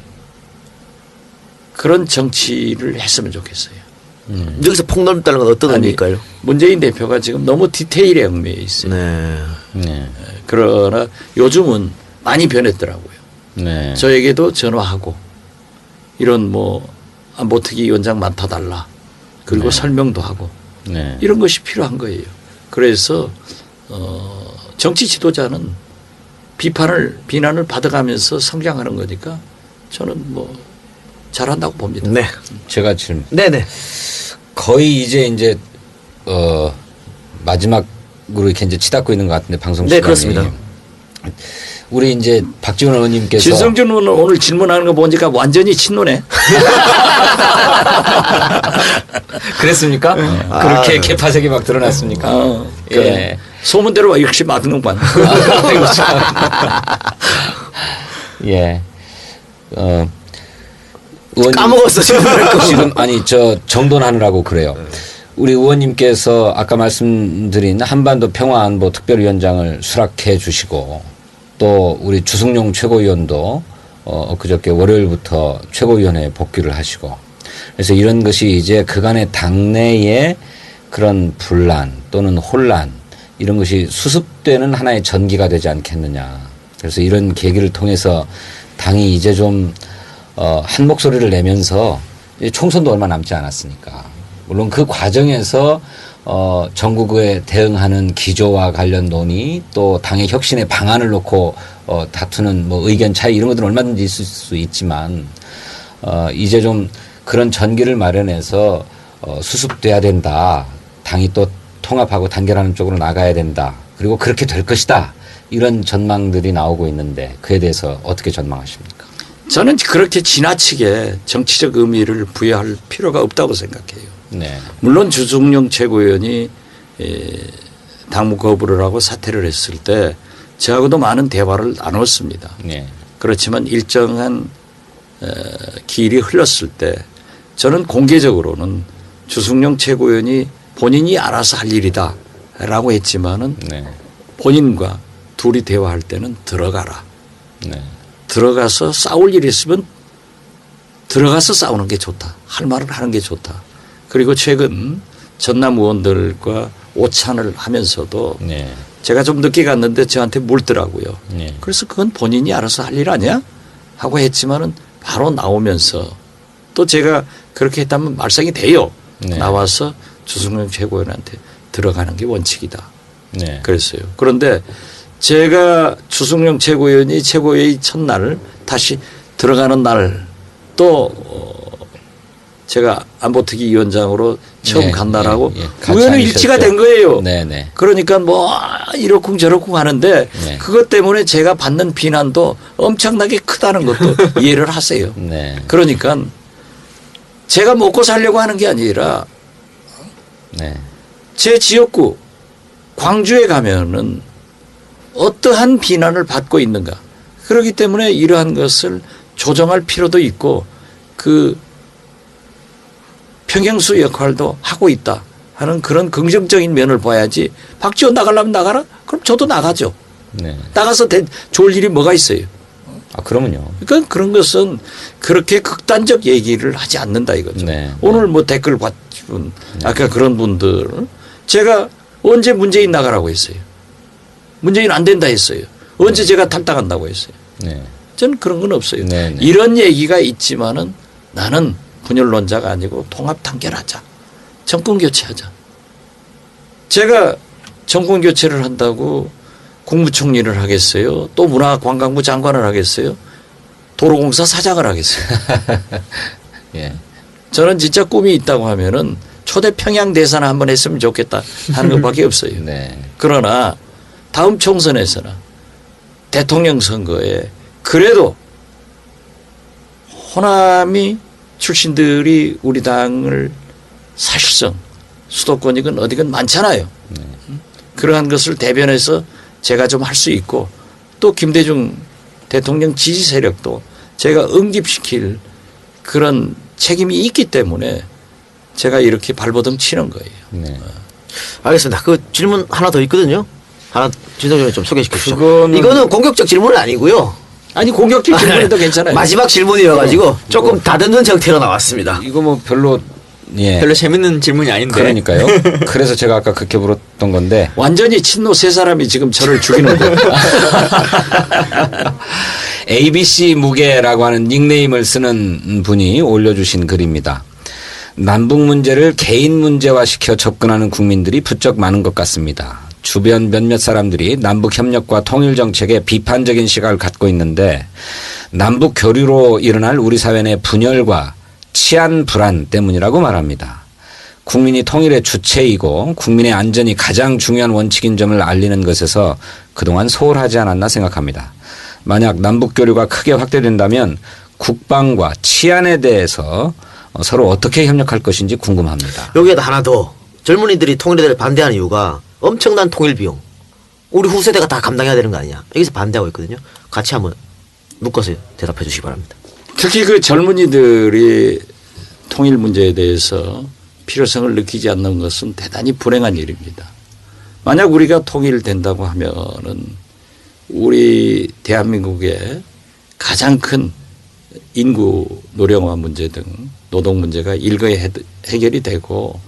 그런 정치를 했으면 좋겠어요. 여기서 폭넓다는 건 어떤 의미일까요? 문재인 대표가 지금 너무 디테일에 얽매여 있어요. 네. 네. 그러나 요즘은 많이 변했더라고요. 네. 저에게도 전화하고 이런 뭐 안보특위 위원장 맡아달라. 그리고 설명도 하고 네. 이런 것이 필요한 거예요. 그래서 정치 지도자는 비난을 받아가면서 성장하는 거니까 저는 뭐 잘한다고 봅니다. 네. 제가 질문. 네네. 거의 이제 마지막으로 이렇게 이제 치닫고 있는 것 같은데 방송 네, 시간이. 그렇습니다. 우리 이제 박지원 의원님께서 진성준 의원은 오늘 질문하는 거 보니까 완전히 친노네. 그랬습니까? 그렇게 개파색이 막 드러났습니까? 그래. 소문대로 역시 막는구만. 예. 의원님 까먹었어 지금. 지금 아니 저 정돈하느라고 그래요. 우리 의원님께서 아까 말씀드린 한반도 평화안보 특별위원장을 수락해 주시고 또 우리 주승용 최고위원도 그저께 월요일부터 최고위원회에 복귀를 하시고 그래서 이런 것이 이제 그간의 당내의 그런 분란 또는 혼란 이런 것이 수습되는 하나의 전기가 되지 않겠느냐. 그래서 이런 계기를 통해서 당이 이제 좀 한 목소리를 내면서 이제 총선도 얼마 남지 않았으니까 물론 그 과정에서 전국에 대응하는 기조와 관련 논의 또 당의 혁신의 방안을 놓고 다투는 뭐 의견 차이 이런 것들은 얼마든지 있을 수 있지만 이제 좀 그런 전기를 마련해서 수습돼야 된다. 당이 또 통합하고 단결하는 쪽으로 나가야 된다. 그리고 그렇게 될 것이다. 이런 전망들이 나오고 있는데 그에 대해서 어떻게 전망하십니까? 저는 그렇게 지나치게 정치적 의미를 부여할 필요가 없다고 생각해요. 네. 물론 주승용 최고위원이 당무 거부를 하고 사퇴를 했을 때 저하고도 많은 대화를 나눴습니다. 네. 그렇지만 일정한 길이 흘렀을 때 저는 공개적으로는 주승용 최고위원이 본인이 알아서 할 일이다 라고 했지만은 네. 본인과 둘이 대화할 때는 들어가라. 네. 들어가서 싸울 일이 있으면 들어가서 싸우는 게 좋다. 할 말을 하는 게 좋다. 그리고 최근 전남 의원들과 오찬을 하면서도 네. 제가 좀 늦게 갔는데 저한테 물더라고요. 네. 그래서 그건 본인이 알아서 할 일 아니야? 하고 했지만은 바로 나오면서 또 제가 그렇게 했다면 말썽이 돼요. 네. 나와서 주승용 최고위원한테 들어가는 게 원칙이다. 네. 그랬어요. 그런데 제가 주승용 최고위원이 최고회의 첫날 다시 들어가는 날 또 제가 안보특위 위원장으로 처음 네, 간다라고 예, 예. 같이 우연히 앉으셨죠. 일치가 된 거예요. 네네. 그러니까 뭐 이렇쿵 저렇쿵 하는데 네. 그것 때문에 제가 받는 비난도 엄청나게 크다는 것도 이해를 하세요. 네. 그러니까 제가 먹고 살려고 하는 게 아니라 네. 제 지역구 광주에 가면은 어떠한 비난을 받고 있는가. 그렇기 때문에 이러한 것을 조정할 필요도 있고 그 평행수 역할도 하고 있다 하는 그런 긍정적인 면을 봐야지. 박지원 나가려면 나가라? 그럼 저도 나가죠. 네. 나가서 좋을 일이 뭐가 있어요. 아, 그러면요. 그러니까 그런 것은 그렇게 극단적 얘기를 하지 않는다 이거죠. 네. 오늘 뭐 댓글 봤던 아까 그런 분들 제가 언제 문재인 나가라고 했어요. 문재인 안 된다 했어요. 언제 제가 탈당한다고 했어요. 네. 저는 그런 건 없어요. 네, 네. 이런 얘기가 있지만은 나는 분열론자가 아니고 통합 단결하자. 정권 교체하자. 제가 정권 교체를 한다고 국무총리를 하겠어요. 또 문화관광부 장관을 하겠어요. 도로공사 사장을 하겠어요. 예. 저는 진짜 꿈이 있다고 하면은 초대 평양 대사를 한번 했으면 좋겠다 하는 것밖에 없어요. 네. 그러나 다음 총선에서나 대통령 선거에 그래도 호남이 출신들이 우리 당을 사실상 수도권이건 어디건 많잖아요. 그러한 것을 대변해서 제가 좀 할 수 있고 또 김대중 대통령 지지 세력도 제가 응집시킬 그런 책임이 있기 때문에 제가 이렇게 발버둥 치는 거예요. 네. 알겠습니다. 그 질문 하나 더 있거든요. 하나 진성준님 좀 소개시켜 주시죠. 그거는- 이거는 공격적 질문은 아니고요. 아니 공격적 질문해도 괜찮아요. 마지막 질문이어가지고 조금 다듬는 형태로 나왔습니다. 이거 뭐 별로 예. 별로 재밌는 질문이 아닌데. 그러니까요. 그래서 제가 아까 그렇게 물었던 건데 완전히 친노 세 사람이 지금 저를 죽이는 거예요. ABC 무게라고 하는 닉네임을 쓰는 분이 올려주신 글입니다. 남북 문제를 개인 문제화시켜 접근하는 국민들이 부쩍 많은 것 같습니다. 주변 몇몇 사람들이 남북 협력과 통일 정책에 비판적인 시각을 갖고 있는데 남북 교류로 일어날 우리 사회 내 분열과 치안 불안 때문이라고 말합니다. 국민이 통일의 주체이고 국민의 안전이 가장 중요한 원칙인 점을 알리는 것에서 그동안 소홀하지 않았나 생각합니다. 만약 남북 교류가 크게 확대된다면 국방과 치안에 대해서 서로 어떻게 협력할 것인지 궁금합니다. 여기에다 하나 더. 젊은이들이 통일에 대해 반대하는 이유가 엄청난 통일 비용. 우리 후세대가 다 감당해야 되는 거 아니냐. 여기서 반대하고 있거든요. 같이 한번 묶어서 대답해 주시기 바랍니다. 특히 그 젊은이들이 통일 문제에 대해서 필요성을 느끼지 않는 것은 대단히 불행한 일입니다. 만약 우리가 통일된다고 하면은 우리 대한민국의 가장 큰 인구 노령화 문제 등 노동 문제가 일거에 해결이 되고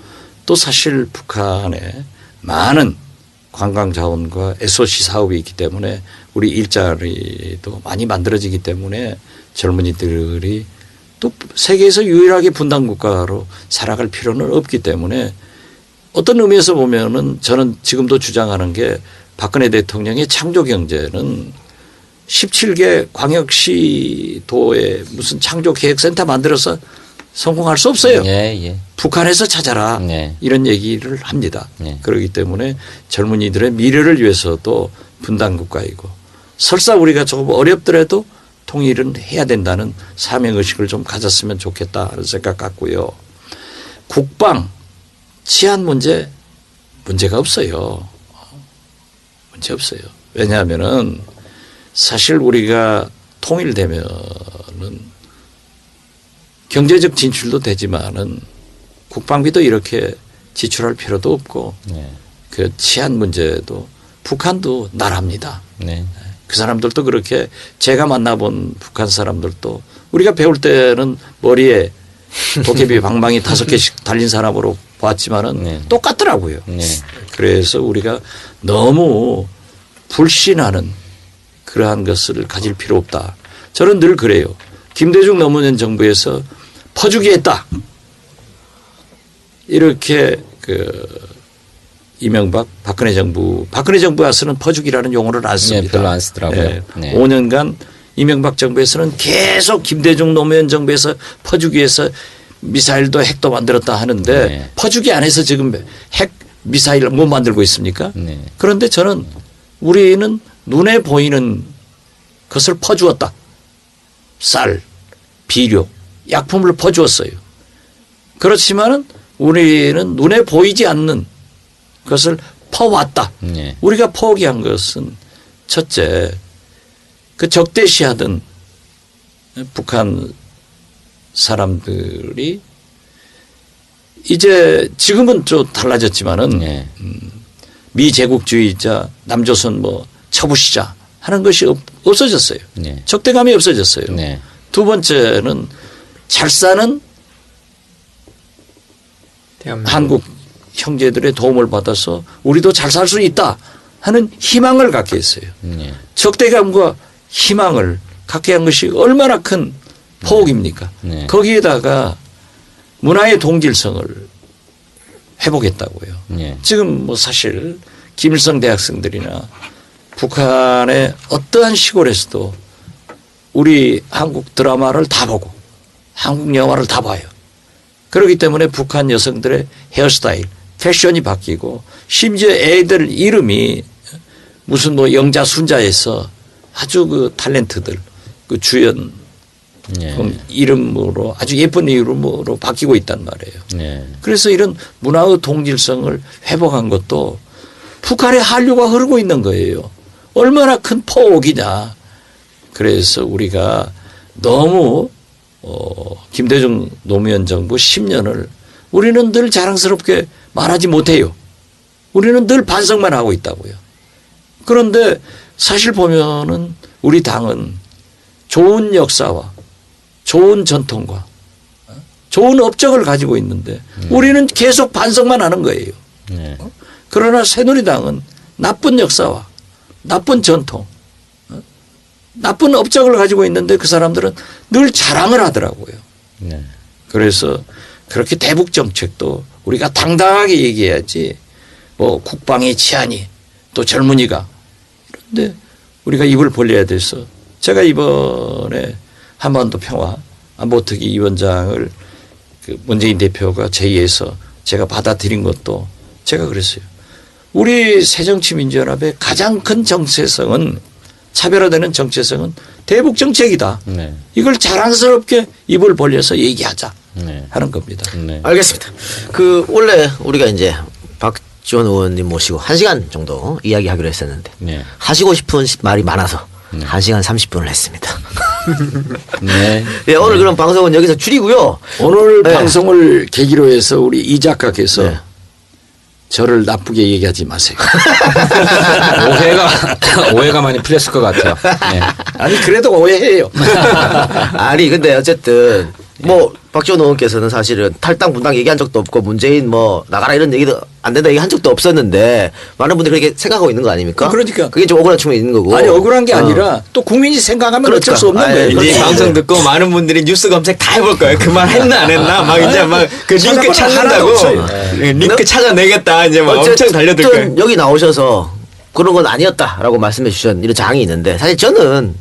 또 사실 북한에 많은 관광 자원과 SOC 사업이 있기 때문에 우리 일자리도 많이 만들어지기 때문에 젊은이들이 또 세계에서 유일하게 분단 국가로 살아갈 필요는 없기 때문에 어떤 의미에서 보면은 저는 지금도 주장하는 게 박근혜 대통령의 창조 경제는 17개 광역시도에 무슨 창조 계획센터 만들어서 성공할 수 없어요. 예. 북한에서 찾아라. 네. 이런 얘기를 합니다. 네. 그렇기 때문에 젊은이들의 미래를 위해서도 분단 국가이고 설사 우리가 조금 어렵더라도 통일은 해야 된다는 사명의식을 좀 가졌으면 좋겠다 하는 생각 같고요. 국방, 치안 문제가 없어요. 문제 없어요. 왜냐하면은 사실 우리가 통일되면은 경제적 진출도 되지만은 국방비도 이렇게 지출할 필요도 없고 네. 그 치안 문제도 북한도 나랍니다. 네. 그 사람들도 그렇게 제가 만나본 북한 사람들도 우리가 배울 때는 머리에 도깨비 방망이 5개씩 달린 사람으로 봤지만은 네. 똑같더라고요. 네. 그래서 우리가 너무 불신하는 그러한 것을 가질 필요 없다. 저는 늘 그래요. 김대중 노무현 정부에서 퍼주기 했다. 이렇게 이명박 박근혜 정부 와서는 퍼주기라는 용어를 안 씁니다. 네, 별로 안 쓰더라고요. 네. 네. 5년간 이명박 정부에서는 계속 김대중 노무현 정부에서 퍼주기해서 미사일도 핵도 만들었다 하는데 네. 퍼주기 안에서 지금 핵 미사일을 못 만들고 있습니까? 네. 그런데 저는 우리는 눈에 보이는 것을 퍼주었다. 쌀, 비료, 약품을 퍼주었어요. 그렇지만은 우리는 눈에 보이지 않는 것을 퍼왔다. 네. 우리가 포기한 것은 첫째, 그 적대시하던 북한 사람들이 이제 지금은 좀 달라졌지만은 네. 미제국주의자, 남조선 처부시자 하는 것이 없어졌어요. 네. 적대감이 없어졌어요. 네. 두 번째는 잘 사는 대한민국. 한국 형제들의 도움을 받아서 우리도 잘 살 수 있다 하는 희망을 갖게 했어요. 네. 적대감과 희망을 갖게 한 것이 얼마나 큰 포옥입니까? 네. 거기에다가 문화의 동질성을 회복했다고요. 네. 지금 사실 김일성 대학생들이나 북한의 어떠한 시골에서도 우리 한국 드라마를 다 보고 한국 영화를 다 봐요. 그렇기 때문에 북한 여성들의 헤어스타일, 패션이 바뀌고 심지어 애들 이름이 무슨 영자 순자에서 아주 그 탤런트들 그 주연 네. 이름으로 아주 예쁜 이름으로 바뀌고 있단 말이에요. 네. 그래서 이런 문화의 동질성을 회복한 것도 북한의 한류가 흐르고 있는 거예요. 얼마나 큰 포옥이냐. 그래서 우리가 너무 김대중 노무현 정부 10년을 우리는 늘 자랑스럽게 말하지 못해요. 우리는 늘 반성만 하고 있다고요. 그런데 사실 보면은 우리 당은 좋은 역사와 좋은 전통과 좋은 업적을 가지고 있는데 우리는 계속 반성만 하는 거예요. 네. 그러나 새누리당은 나쁜 역사와 나쁜 전통, 나쁜 업적을 가지고 있는데 그 사람들은 늘 자랑을 하더라고요. 네. 그래서 그렇게 대북 정책도 우리가 당당하게 얘기해야지 뭐 국방의 치안이 또 젊은이가 그런데 우리가 입을 벌려야 돼서 제가 이번에 한반도 평화 안보특위 위원장을 그 문재인 대표가 제의해서 제가 받아들인 것도 제가 그랬어요. 우리 새정치민주연합의 가장 큰 정체성은 차별화되는 정체성은 대북 정책이다. 네. 이걸 자랑스럽게 입을 벌려서 얘기하자 네. 하는 겁니다. 네. 알겠습니다. 그 원래 우리가 이제 박지원 의원님 모시고 1시간 정도 이야기하기로 했었는데 네. 하시고 싶은 말이 많아서 1시간 30분을 했습니다. 네. 예, 오늘 그럼 방송은 여기서 줄이고요. 오늘 네. 방송을 계기로 해서 우리 이 작가께서 네. 저를 나쁘게 얘기하지 마세요. 오해가 많이 풀렸을 것 같아요. 네. 아니 그래도 오해해요. 아니 근데 어쨌든 뭐 박지원 의원께서는 사실은 탈당 분당 얘기한 적도 없고 문재인 뭐 나가라 이런 얘기도 안 된다 얘기한 적도 없었는데 많은 분들이 그렇게 생각하고 있는 거 아닙니까? 그러니까. 그게 좀 억울한 측면이 있는 거고. 아니 억울한 게 아니라 또 국민이 생각하면 어쩔 수 없는 아니, 거예요. 그렇죠. 이제 방송 듣고 많은 분들이 뉴스 검색 다 해볼 거예요. 그 말 했나 안 했나 막 이제 막 그 링크 찾아보면 하나도 찾는다고 없어요. 링크 찾아내겠다 이제 막 엄청 달려들 거예요. 어쨌든 여기 나오셔서 그런 건 아니었다라고 말씀해 주신 이런 장이 있는데 사실 저는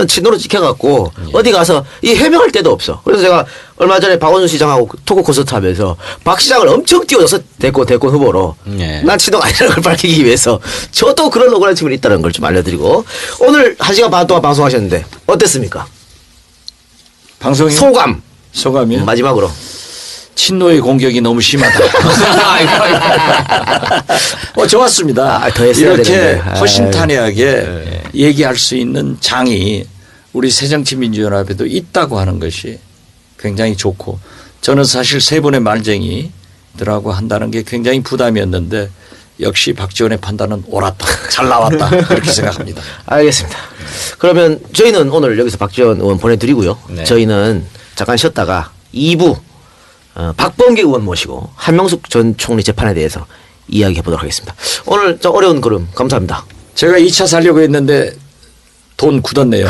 친노로 지켜갖고 어디 가서 이 해명할 데도 없어. 그래서 제가 얼마 전에 박원순 시장하고 토크 콘서트 하면서 박 시장을 엄청 띄워줘서 대권 후보로 네. 난 친노가 아니라는 걸 밝히기 위해서 저도 그런 억울한 측면이 있다는 걸 좀 알려드리고 오늘 1시간 반 동안 방송하셨는데 어땠습니까? 방송이 소감이요? 요 마지막으로. 친노의 공격이 너무 심하다. 좋았습니다. 더 했어야 이렇게 되는데. 허심탄회하게 얘기할 수 있는 장이 우리 새정치민주연합에도 있다고 하는 것이 굉장히 좋고 저는 사실 세 분의 말쟁이들하고 한다는 게 굉장히 부담이었는데 역시 박지원의 판단은 옳았다. 잘 나왔다. 그렇게 생각합니다. 알겠습니다. 그러면 저희는 오늘 여기서 박지원 의원 보내드리고요. 네. 저희는 잠깐 쉬었다가 2부 박범계 의원 모시고 한명숙 전 총리 재판에 대해서 이야기해 보도록 하겠습니다. 오늘 좀 어려운 걸음 감사합니다. 제가 2차 살려고 했는데 돈 굳었네요.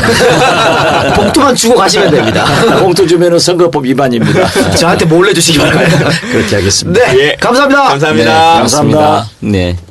봉투만 주고 가시면 됩니다. 봉투 주면은 선거법 위반입니다. 저한테 몰래 주시기 바랍니다. 그렇게 하겠습니다. 네, 감사합니다. 감사합니다. 네, 감사합니다. 네.